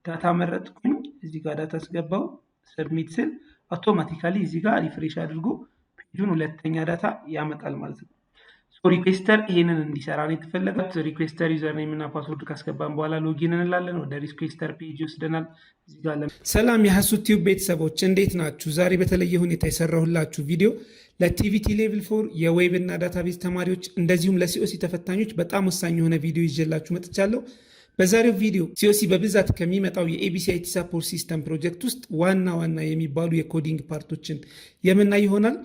ዳታ መረጥኩኝ እዚህ ጋር ዳታ አስገባው ሰብሚት ስል አውቶማቲካሊ እዚህ ጋር ሪፍሬሽ አድርጎ ፔጁን ሁለተኛ ዳታ ያመጣል ማለት ነው። ሪኩዌስተር ይሄንን እንዲሰራ ነው የተፈለገው። ሪኩዌስተር ዩዘር ኔም እና ፓስወርድ ካስገባን በኋላ ሎጊን እንላለን። ወደ ሪኩዌስተር ፔጅ ይወስደናል። እዚህ ጋር ሰላም የሀሱ ቲዩብ ቤተሰቦች እንዴት ናችሁ? ዛሬ በተለየ ሁኔታ የሰራሁላችሁ ቪዲዮ ለቲቪቲ ሌቭል 4 የዌብ እና ዳታቤዝ ተማሪዎች እንደዚሁም ለሲኦሲ ተፈታኞች በጣም ወሳኝ የሆነ ቪዲዮ ይዤላችሁ መጥቻለሁ። በዛሬው ቪዲዮ ሲኦሲ በብዛት ከሚመጣው የኤቢሲ አይቲ ሳፖርት ሲስተም ፕሮጀክት ውስጥ ዋና የሚባሉ የኮዲንግ ፓርቶችን የምናይ ይሆናል።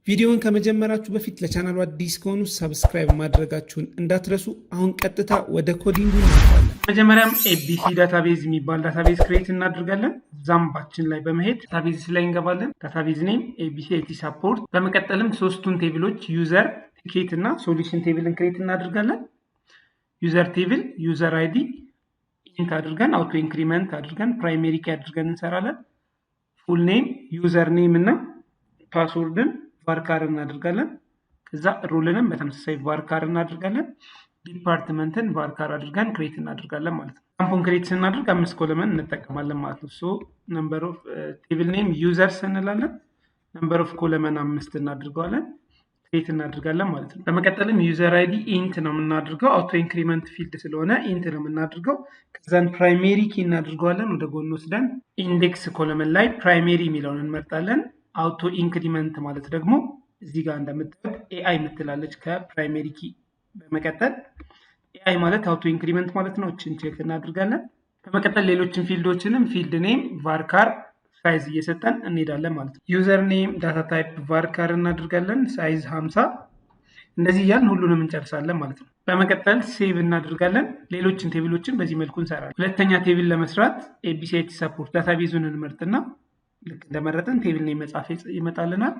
ቪዲዮውን ከመጀመራችሁ በፊት ለቻናሉ አዲስ ከሆኑ ሰብስክራይብ ማድረጋችሁን እንዳትረሱ። አሁን ቀጥታ ወደ ኮዲንጉ እንገባለን። መጀመሪያም ኤቢሲ ዳታቤዝ የሚባል ዳታቤዝ ክሬት እናደርጋለን። ዛምባችን ላይ በመሄድ ዳታቤዝ ላይ እንገባለን። ዳታቤዝ ኔም ኤቢሲ አይቲ ሳፖርት። በመቀጠልም ሶስቱን ቴብሎች ዩዘር፣ ቲኬት እና ሶሉሽን ቴብልን ክሬት እናደርጋለን። ዩዘር ቴብል ዩዘር አይዲ ኢንት አድርገን አውቶ ኢንክሪመንት አድርገን ፕራይሜሪ ኪ አድርገን እንሰራለን። ፉል ኔም ዩዘር ኔም እና ፓስወርድን ቫርካር እናደርጋለን። ከዛ ሮልንም በተመሳሳይ ቫርካር እናደርጋለን። ዲፓርትመንትን ቫርካር አድርገን ክሬት እናደርጋለን ማለት ነው። ካምፖን ክሬት ስናደርግ 5 ኮለመን እንጠቀማለን ማለት ነው። ሶ ነምበር ኦፍ ቴብል ኔም ዩዘርስ እንላለን። ነምበር ኦፍ ኮለመን 5 እናደርገዋለን። ክሬት እናደርጋለን ማለት ነው። በመቀጠልም ዩዘር አይዲ ኢንት ነው የምናደርገው። አውቶ ኢንክሪመንት ፊልድ ስለሆነ ኢንት ነው የምናደርገው። ከዛን ፕራይሜሪ ኪ እናደርገዋለን። ወደ ጎን ወስደን ኢንዴክስ ኮለመን ላይ ፕራይሜሪ የሚለውን እንመርጣለን። አውቶ ኢንክሪመንት ማለት ደግሞ እዚህ ጋር እንደምታዩት ኤአይ ምትላለች ከፕራይሜሪ ኪ። በመቀጠል ኤአይ ማለት አውቶ ኢንክሪመንት ማለት ነው። እችን ቼክ እናደርጋለን። በመቀጠል ሌሎችን ፊልዶችንም ፊልድ ኔም ቫርካር ሳይዝ እየሰጠን እንሄዳለን ማለት ነው። ዩዘር ኔም ዳታ ታይፕ ቫርካር እናደርጋለን። ሳይዝ 50 እንደዚህ እያልን ሁሉንም እንጨርሳለን ማለት ነው። በመቀጠል ሴቭ እናደርጋለን። ሌሎችን ቴብሎችን በዚህ መልኩ እንሰራለን። ሁለተኛ ቴብል ለመስራት ኤቢሲ አይቲ ሳፖርት ዳታቤዙን እንመርጥና ልክ እንደመረጠን ቴብል ኔም መጻፍ ይመጣልናል።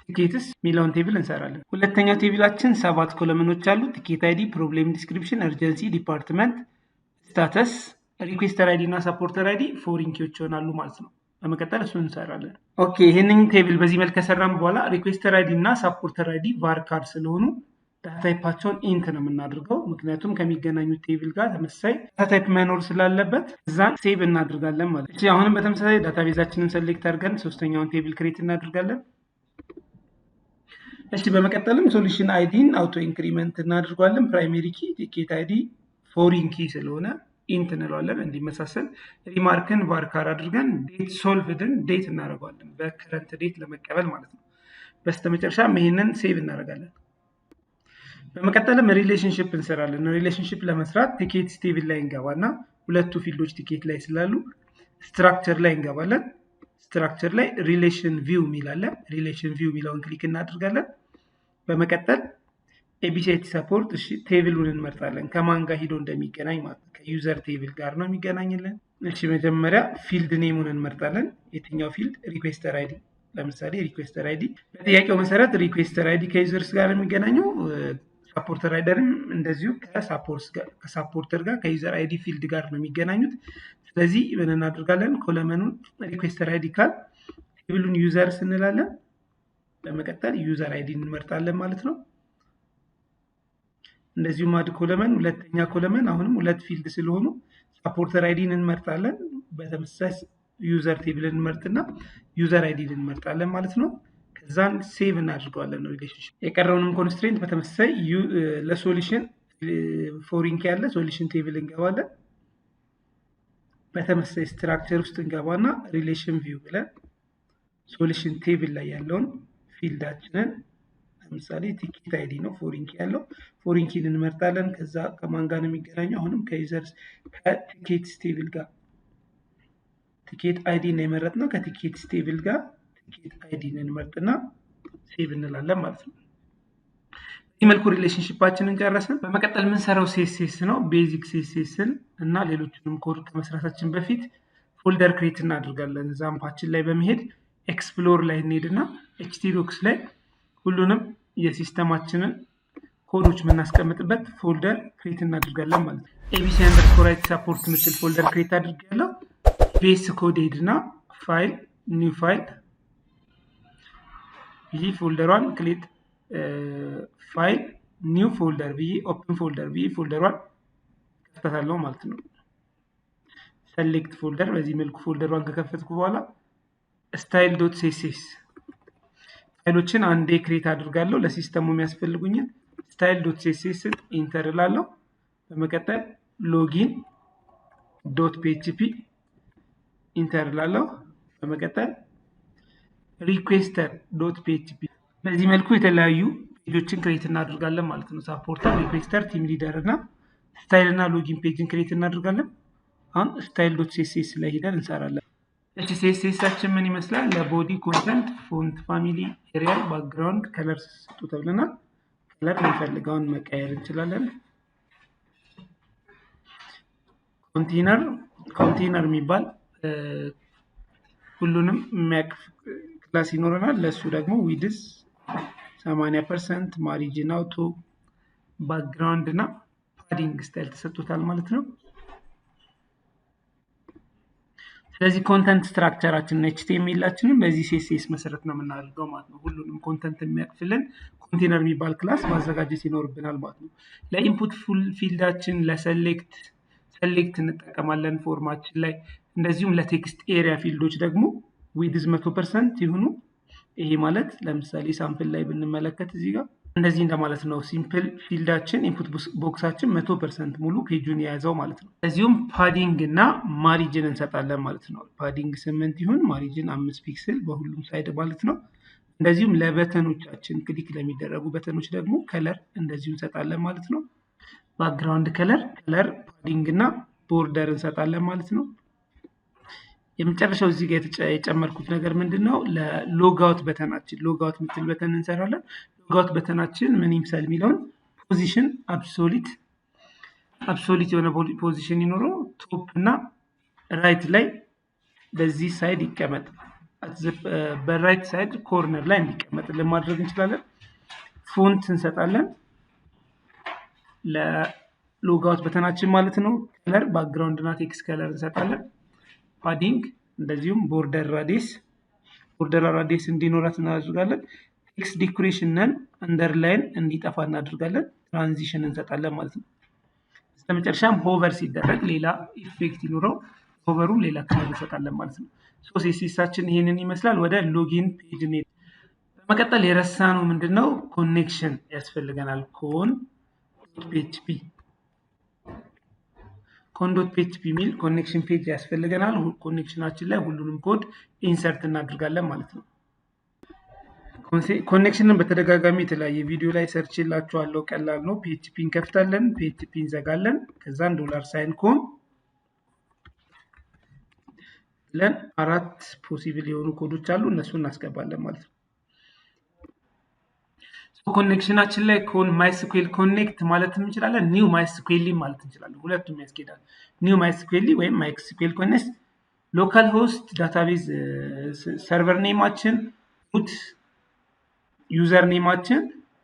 ቲኬትስ ሚላውን ቴብል እንሰራለን። ሁለተኛው ቴብላችን 7 ኮለመኖች አሉ። ቲኬት አይዲ፣ ፕሮብሌም ዲስክሪፕሽን፣ እርጀንሲ፣ ዲፓርትመንት፣ ስታተስ፣ ሪኩዌስተር አይዲ እና ሰፖርተር አይዲ ፎሪን ኪዎች ይሆናሉ ማለት ነው። በመቀጠል እሱን እንሰራለን። ኦኬ ይሄንን ቴብል በዚህ መልክ ከሰራን በኋላ ሪኩዌስተር አይዲ እና ሰፖርተር አይዲ ቫርካር ስለሆኑ ዳታ ታይፓቸውን ኢንት ነው የምናደርገው። ምክንያቱም ከሚገናኙት ቴብል ጋር ተመሳሳይ ዳታ ታይፕ መኖር ስላለበት እዛን ሴቭ እናደርጋለን ማለት ነው። አሁንም በተመሳሳይ ዳታቤዛችንን ሰሌክት አድርገን ሶስተኛውን ቴብል ክሬት እናደርጋለን። በመቀጠልም ሶሉሽን አይዲን አውቶ ኢንክሪመንት እናደርጋለን። ፕራይሜሪ ኪ፣ ቲኬት አይዲ ፎሪን ኪ ስለሆነ ኢንት እንለዋለን እንዲመሳሰል። ሪማርክን ቫርካር አድርገን ዴት ሶልቭድን ዴት እናደርገዋለን በከረንት ዴት ለመቀበል ማለት ነው። በስተመጨረሻም ይሄንን ሴቭ እናደርጋለን። በመቀጠልም ሪሌሽንሽፕ እንሰራለን። ሪሌሽንሽፕ ለመስራት ቲኬት ቴብል ላይ እንገባና ሁለቱ ፊልዶች ቲኬት ላይ ስላሉ ስትራክቸር ላይ እንገባለን። ስትራክቸር ላይ ሪሌሽን ቪው የሚላለ ሪሌሽን ቪው የሚለውን ክሊክ እናደርጋለን። በመቀጠል ኤቢሲ አይቲ ሳፖርት ቴብሉን እንመርጣለን። ከማን ጋር ሂዶ እንደሚገናኝ ማለት ነው። ከዩዘር ቴብል ጋር ነው የሚገናኝልን። መጀመሪያ ፊልድ ኔሙን እንመርጣለን። የትኛው ፊልድ? ሪኩዌስተር አይዲ። ለምሳሌ ሪኩዌስተር አይዲ በጥያቄው መሰረት ሪኩዌስተር አይዲ ከዩዘርስ ጋር የሚገናኘው ሳፖርተር አይደርም እንደዚሁ ከሳፖርተር ጋር ከዩዘር አይዲ ፊልድ ጋር ነው የሚገናኙት። ስለዚህ ምን እናደርጋለን? ኮለመኑን ሪኩዌስተር አይዲ ካል ቴብሉን ዩዘርስ እንላለን። በመቀጠል ዩዘር አይዲ እንመርጣለን ማለት ነው። እንደዚሁ ማድ ኮለመን ሁለተኛ ኮለመን አሁንም ሁለት ፊልድ ስለሆኑ ሳፖርተር አይዲን እንመርጣለን። በተመሳሳይ ዩዘር ቴብል እንመርጥና ዩዘር አይዲን እንመርጣለን ማለት ነው። ከዛን ሴቭ እናድርገዋለን ነው ሪሌሽንሺፕ። የቀረውንም ኮንስትሬንት በተመሳሳይ ለሶሉሽን ፎሪን ኪ ያለ ሶሉሽን ቴብል እንገባለን። በተመሳሳይ ስትራክቸር ውስጥ እንገባና ሪሌሽን ቪው ብለን ሶሉሽን ቴብል ላይ ያለውን ፊልዳችንን ለምሳሌ ቲኬት አይዲ ነው ፎሪን ኪ ያለው ፎሪን ኪን እንመርጣለን። ከዛ ከማን ጋር ነው የሚገናኘው? አሁንም ከዩዘርስ ከቲኬት ቴብል ጋር ቲኬት አይዲ ነው የመረጥነው። ከቲኬት ቴብል ጋር ቲኬት አይዲን እንመርጥና ሴቭ እንላለን ማለት ነው። በዚህ መልኩ ሪሌሽንሺፓችንን ጨረስን። በመቀጠል የምንሰራው ሲኤስኤስ ነው። ቤዚክ ሲኤስኤስን እና ሌሎችንም ኮድ ከመስራታችን በፊት ፎልደር ክሬት እናደርጋለን። ዛምፓችን ላይ በመሄድ ኤክስፕሎር ላይ እንሄድና ኤችቲዶክስ ላይ ሁሉንም የሲስተማችንን ኮዶች የምናስቀምጥበት ፎልደር ክሬት እናደርጋለን ማለት ነው። ኤቢሲ አንደርስኮር አይቲ ሳፖርት ምትል ፎልደር ክሬት አድርጋለሁ። ቤስ ኮድ ሄድና ፋይል ኒው ፋይል ይህ ፎልደሯን ክሊክ ፋይል ኒው ፎልደር ብዬ ኦፕን ፎልደር ብዬ ፎልደሯን ከፍታታለሁ ማለት ነው። ሰሌክት ፎልደር በዚህ መልኩ ፎልደሯን ከከፈትኩ በኋላ ስታይል ዶት ሲኤስኤስ ፋይሎችን አንዴ ክሬት አድርጋለሁ። ለሲስተሙ የሚያስፈልጉኝን ስታይል ዶት ሲኤስኤስ ኢንተር እላለሁ። በመቀጠል ሎጊን ዶት ፒኤችፒ ኢንተር እላለሁ። በመቀጠል ሪኩዌስተር ዶት ፒኤችፒ በዚህ መልኩ የተለያዩ ፔጆችን ክሬት እናደርጋለን ማለት ነው። ሳፖርተር፣ ሪኩዌስተር፣ ቲም ሊደር እና ስታይል እና ሎጊን ፔጅን ክሬት እናደርጋለን። አሁን ስታይል ዶት ሲኤስኤስ ላይ ሄደን እንሰራለን። እቺ ሲኤስኤሳችን ምን ይመስላል? ለቦዲ ኮንተንት፣ ፎንት ፋሚሊ፣ ኤሪያል፣ ባክግራውንድ፣ ከለር ስጡ ተብለናል። ከለር የምንፈልገውን መቀየር እንችላለን። ኮንቴነር የሚባል ሁሉንም የሚያቅፍ ክላስ ይኖረናል። ለሱ ደግሞ ዊድስ 80% ማሪጅን አውቶ ባክግራውንድ እና ፓዲንግ ስታይል ተሰጥቶታል ማለት ነው። ስለዚህ ኮንተንት ስትራክቸራችን ኤችቲኤምኤላችንን በዚህ ሲኤስኤስ መሰረት ነው የምናደርገው ማለት ነው። ሁሉንም ኮንተንት የሚያቅፍልን ኮንቴነር የሚባል ክላስ ማዘጋጀት ይኖርብናል ማለት ነው። ለኢንፑት ፊልዳችን ለሰሌክት እንጠቀማለን ፎርማችን ላይ። እንደዚሁም ለቴክስት ኤሪያ ፊልዶች ደግሞ ዊድዝ 100% ይሁኑ። ይሄ ማለት ለምሳሌ ሳምፕል ላይ ብንመለከት እዚህ ጋር እንደዚህ እንደማለት ነው። ሲምፕል ፊልዳችን ኢንፑት ቦክሳችን 100% ሙሉ ፔጁን የያዘው ማለት ነው። እንደዚሁም ፓዲንግ እና ማሪጅን እንሰጣለን ማለት ነው። ፓዲንግ 8 ይሁን፣ ማሪጅን 5 ፒክስል በሁሉም ሳይድ ማለት ነው። እንደዚሁም ለበተኖቻችን ክሊክ ለሚደረጉ በተኖች ደግሞ ከለር እንደዚሁ እንሰጣለን ማለት ነው። ባክግራውንድ ከለር፣ ፓዲንግ እና ቦርደር እንሰጣለን ማለት ነው። የመጨረሻው እዚህ ጋር የጨመርኩት ነገር ምንድነው? ለሎጋውት በተናችን ሎጋውት የምትል በተን እንሰራለን። ሎጋውት በተናችን ምን ይምሰል የሚለውን ፖዚሽን አብሶሊት የሆነ ፖዚሽን ይኖረው ቶፕ እና ራይት ላይ በዚህ ሳይድ ይቀመጥ፣ በራይት ሳይድ ኮርነር ላይ እንዲቀመጥልን ማድረግ እንችላለን። ፎንት እንሰጣለን ለሎጋውት በተናችን ማለት ነው። ከለር ባክግራውንድ እና ቴክስት ከለር እንሰጣለን። ፓዲንግ እንደዚሁም ቦርደር ራዲየስ እንዲኖራት እናደርጋለን። ቴክስት ዲኮሬሽንን አንደርላይን እንዲጠፋ እናደርጋለን። ትራንዚሽን እንሰጣለን ማለት ነው። በመጨረሻም ሆቨር ሲደረግ ሌላ ኢፌክት ይኖረው ሆቨሩ ሌላ ከለር እንሰጣለን ማለት ነው። ሲኤስኤሳችን ይሄንን ይመስላል። ወደ ሎጊን ፔጅ እንሄድ። በመቀጠል የረሳነው ምንድነው? ኮኔክሽን ያስፈልገናል። ኮንዶት ፒኤችፒ የሚል ኮኔክሽን ፔጅ ያስፈልገናል። ኮኔክሽናችን ላይ ሁሉንም ኮድ ኢንሰርት እናደርጋለን ማለት ነው። ኮኔክሽንን በተደጋጋሚ የተለያየ ቪዲዮ ላይ ሰርች ላችኋለሁ። ቀላል ነው። ፒኤችፒ እንከፍታለን፣ ፒኤችፒ እንዘጋለን። ከዛን $ሳይን ኮን ብለን 4 ፖሲብል የሆኑ ኮዶች አሉ፣ እነሱ እናስገባለን ማለት ነው። ኮኔክሽናችን ላይ ማይስኩዌል ኮኔክት ማለት እንችላለን፣ ኒው ማይስኩዌል ማለት እንችላለን። ሁለቱም ያስኬዳል። ኒው ማይስኩዌል ወይም ማይስኩዌል ኮኔክት ሎካል ሆስት ዳታቤዝ ሰርቨር ኔማችን፣ ሩት ዩዘር ኔማችን፣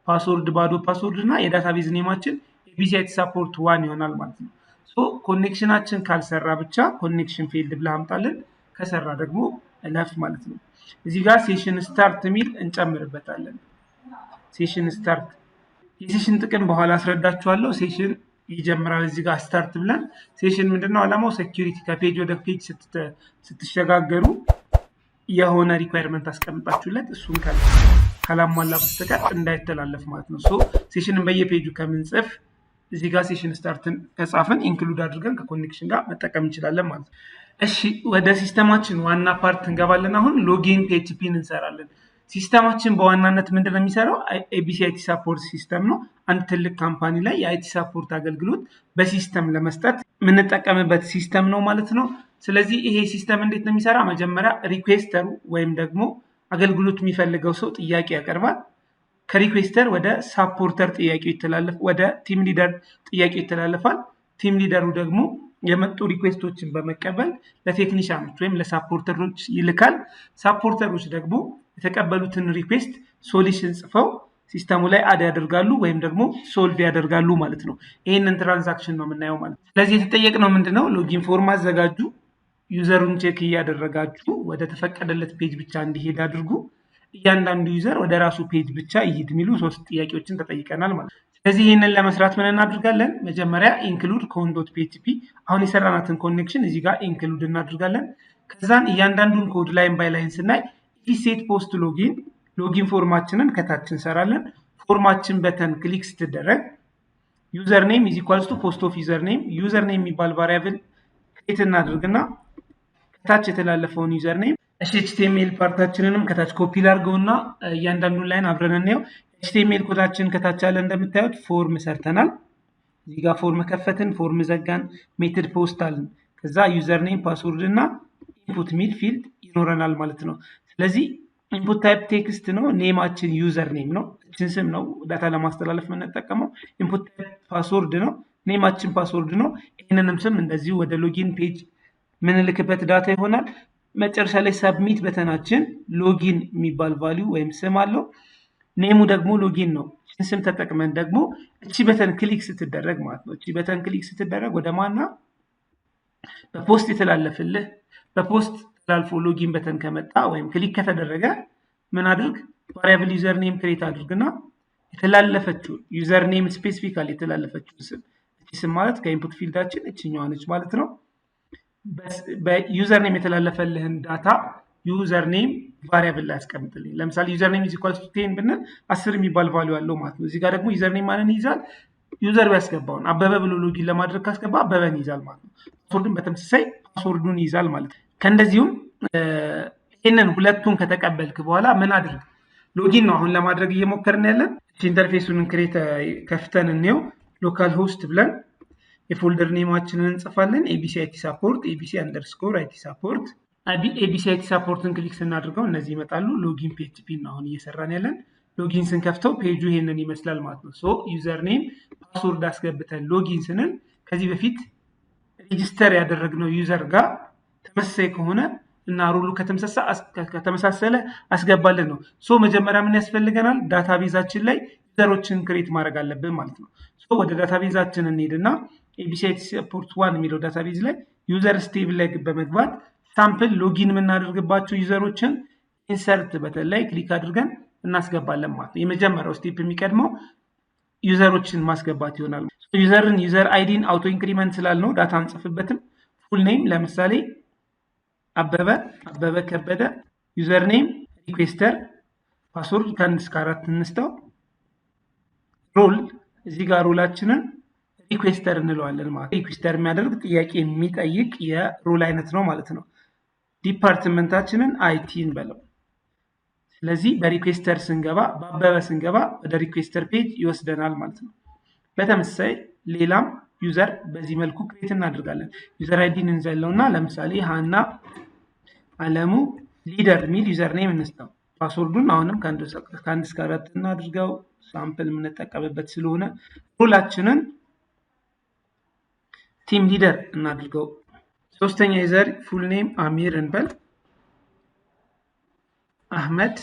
ፓስወርድ ባዶ ፓስወርድ እና የዳታቤዝ ኔማችን ኤቢሲአይቲ ሳፖርት 1 ይሆናል ማለት ነው። ኮኔክሽናችን ካልሰራ ብቻ ኮኔክሽን ፌልድ ብለህ አምጣልን፣ ከሰራ ደግሞ እለፍ ማለት ነው። እዚህ ጋር ሴሽን ስታርት የሚል እንጨምርበታለን። ሴሽን ስታርት የሴሽን ጥቅም በኋላ አስረዳችኋለሁ። ሴሽን ይጀምራል እዚህ ጋር ስታርት ብለን። ሴሽን ምንድነው ዓላማው? ሴኩሪቲ ከፔጅ ወደ ፔጅ ስትሸጋገሩ የሆነ ሪኳየርመንት አስቀምጣችሁለት እሱን ካላሟላ በስተቀር እንዳይተላለፍ ማለት ነው። ሴሽንን በየፔጁ ከምንጽፍ እዚህ ጋር ሴሽን ስታርትን ከጻፍን ኢንክሉድ አድርገን ከኮኔክሽን ጋር መጠቀም እንችላለን ማለት ነው። እሺ ወደ ሲስተማችን ዋና ፓርት እንገባለን። አሁን ሎጊን ፒኤችፒን እንሰራለን። ሲስተማችን በዋናነት ምንድነው የሚሰራው? ኤቢሲአይቲ ሳፖርት ሲስተም ነው። አንድ ትልቅ ካምፓኒ ላይ የአይቲ ሳፖርት አገልግሎት በሲስተም ለመስጠት የምንጠቀምበት ሲስተም ነው ማለት ነው። ስለዚህ ይሄ ሲስተም እንዴት ነው የሚሰራ? መጀመሪያ ሪኩዌስተሩ ወይም ደግሞ አገልግሎት የሚፈልገው ሰው ጥያቄ ያቀርባል። ከሪኩዌስተር ወደ ሳፖርተር ወደ ቲም ሊደር ጥያቄ ይተላለፋል። ቲም ሊደሩ ደግሞ የመጡ ሪኩዌስቶችን በመቀበል ለቴክኒሻኖች ወይም ለሳፖርተሮች ይልካል። ሳፖርተሮች ደግሞ የተቀበሉትን ሪኩዌስት ሶሉሽን ጽፈው ሲስተሙ ላይ አድ ያደርጋሉ ወይም ደግሞ ሶልቭ ያደርጋሉ ማለት ነው። ይሄንን ትራንዛክሽን ነው የምናየው ማለት ነው። ስለዚህ የተጠየቅነው ምንድነው? ሎጊን ፎርም አዘጋጁ፣ ዩዘሩን ቼክ እያደረጋችሁ ወደ ተፈቀደለት ፔጅ ብቻ እንዲሄድ አድርጉ፣ እያንዳንዱ ዩዘር ወደ ራሱ ፔጅ ብቻ ይሄድ የሚሉ 3 ጥያቄዎችን ተጠይቀናል ማለት ነው። ስለዚህ ይህንን ለመስራት ምን እናድርጋለን? መጀመሪያ ኢንክሉድ ኮን.php አሁን የሰራናትን ኮኔክሽን እዚህ ጋር ኢንክሉድ እናድርጋለን። ከዛን እያንዳንዱን ኮድ ላይን ባይ ላይን ስናይ ኢፊሴት ፖስት ሎጊን ፎርማችንን ከታች እንሰራለን። ፎርማችን በተን ክሊክ ስትደረግ ዩዘር ኔም ኢዝ ኢኳልስ ቱ ፖስት ኦፍ ዩዘር ኔም የሚባል ቫሪያብል ክሬት እናድርግና ከታች የተላለፈውን ዩዘር ኔም ኤችቲኤምኤል ፓርታችንንም ከታች ኮፒ ላድርገውና እያንዳንዱን ላይን አብረን እንየው። ኤችቲኤምኤል ኮዳችን ከታች ያለ እንደምታዩት ፎርም ሰርተናል። እዚህ ጋር ፎርም ከፈትን፣ ፎርም ዘጋን፣ ሜትድ ፖስት አልን። ከዛ ዩዘር ኔም ፓስወርድ እና ኢንፑት ሚል ፊልድ ይኖረናል ማለት ነው። ስለዚህ ኢንፑት ታይፕ ቴክስት ነው፣ ኔማችን ዩዘር ኔም ነው፣ እችን ስም ነው ዳታ ለማስተላለፍ የምንጠቀመው። ኢንፑት ታይፕ ፓስወርድ ነው፣ ኔማችን ፓስወርድ ነው። ይህንንም ስም እንደዚሁ ወደ ሎጊን ፔጅ ምንልክበት ዳታ ይሆናል። መጨረሻ ላይ ሰብሚት በተናችን ሎጊን የሚባል ቫሊዩ ወይም ስም አለው። ኔሙ ደግሞ ሎጊን ነው። እችን ስም ተጠቅመን ደግሞ እቺ በተን ክሊክ ስትደረግ ማለት ነው። እቺ በተን ክሊክ ስትደረግ ወደ ማና በፖስት የተላለፍልህ በፖስት ተላልፎ ሎጊን በተን ከመጣ ወይም ክሊክ ከተደረገ ምን አድርግ? ቫሪያብል ዩዘር ኔም ክሬት አድርግና የተላለፈችው ዩዘር ኔም ስፔሲፊካሊ የተላለፈችው ስም እቺ ስም ማለት ከኢንፑት ፊልዳችን እቺኛዋ ነች ማለት ነው። በዩዘር ኔም የተላለፈልህን ዳታ ዩዘር ኔም ቫሪያብል ላይ አስቀምጥልኝ። ለምሳሌ ዩዘር ኔም ኢዝ ኢኳልስ ቱ 10 ብንል 10 የሚባል ቫልዩ አለው ማለት ነው። እዚህ ጋር ደግሞ ዩዘር ኔም ማንን ይይዛል? ዩዘር ያስገባውን አበበ ብሎ ሎጊን ለማድረግ ካስገባ አበበን ይይዛል ማለት ነው። ፓስወርድን በተመሳሳይ ፓስወርዱን ይይዛል ማለት ነው። ከእንደዚሁም ይህንን ሁለቱን ከተቀበልክ በኋላ ምን አድርግ? ሎጊን ነው አሁን ለማድረግ እየሞከርን ያለን። ኢንተርፌሱን ክሬት ከፍተን እንየው። ሎካል ሆስት ብለን የፎልደር ኔማችንን እንጽፋለን። ኤቢሲ አይቲ ሳፖርት ኤቢሲ አንደርስኮር አይቲ ሳፖርት ኤቢሲ አይቲ ሳፖርትን ክሊክ ስናደርገው እነዚህ ይመጣሉ። ሎጊን ፒኤችፒ ነው አሁን እየሰራን ያለን። ሎጊን ስንከፍተው ፔጁ ይሄንን ይመስላል ማለት ነው። ሶ ዩዘር ኔም ፓስወርድ አስገብተን ሎጊን ስንል ከዚህ በፊት ሬጂስተር ያደረግነው ዩዘር ጋር ተመሳሳይ ከሆነ እና ሩሉ ከተመሳሰለ አስገባልን ነው። ሶ መጀመሪያ ምን ያስፈልገናል? ዳታቤዛችን ላይ ዩዘሮችን ክሬት ማድረግ አለብን ማለት ነው። ሶ ወደ ዳታቤዛችን እንሄድና ኤቢሲ አይቲ ሳፖርት 1 የሚለው ዳታቤዝ ላይ ዩዘር ስቴብል ላይ በመግባት ሳምፕል ሎጊን የምናደርግባቸው ዩዘሮችን ኢንሰርት በተን ላይ ክሊክ አድርገን እናስገባለን ማለት ነው። የመጀመሪያው ስቴፕ የሚቀድመው ዩዘሮችን ማስገባት ይሆናል። ዩዘር አይዲን አውቶ ኢንክሪመንት ስላልነው ዳታ አንጽፍበትም። ፉል ኔም ለምሳሌ አበበ ከበደ፣ ዩዘር ኔም ሪኩዌስተር፣ ፓስወርድ ከ1 እስከ 4 እንስተው፣ ሮል እዚህ ጋር ሮላችንን ሪኩዌስተር እንለዋለን ማለት ሪኩዌስተር የሚያደርግ ጥያቄ የሚጠይቅ የሮል አይነት ነው ማለት ነው። ዲፓርትመንታችንን አይቲ እንበለው። ስለዚህ በሪኩዌስተር ስንገባ በአበበ ስንገባ ወደ ሪኩዌስተር ፔጅ ይወስደናል ማለት ነው። በተመሳሳይ ሌላም ዩዘር በዚህ መልኩ ክሬት እናደርጋለን። ዩዘር አይዲን እንዘለውና ለምሳሌ ሃና አለሙ ሊደር ሚል ዩዘር ኔም እንስጠው። ፓስወርዱን አሁንም ከ1 እስከ 4 እናድርገው፣ ሳምፕል የምንጠቀምበት ስለሆነ። ሮላችንን ቲም ሊደር እናድርገው። ሶስተኛ ዩዘር ፉል ኔም አሚር እንበል፣ አህመድ።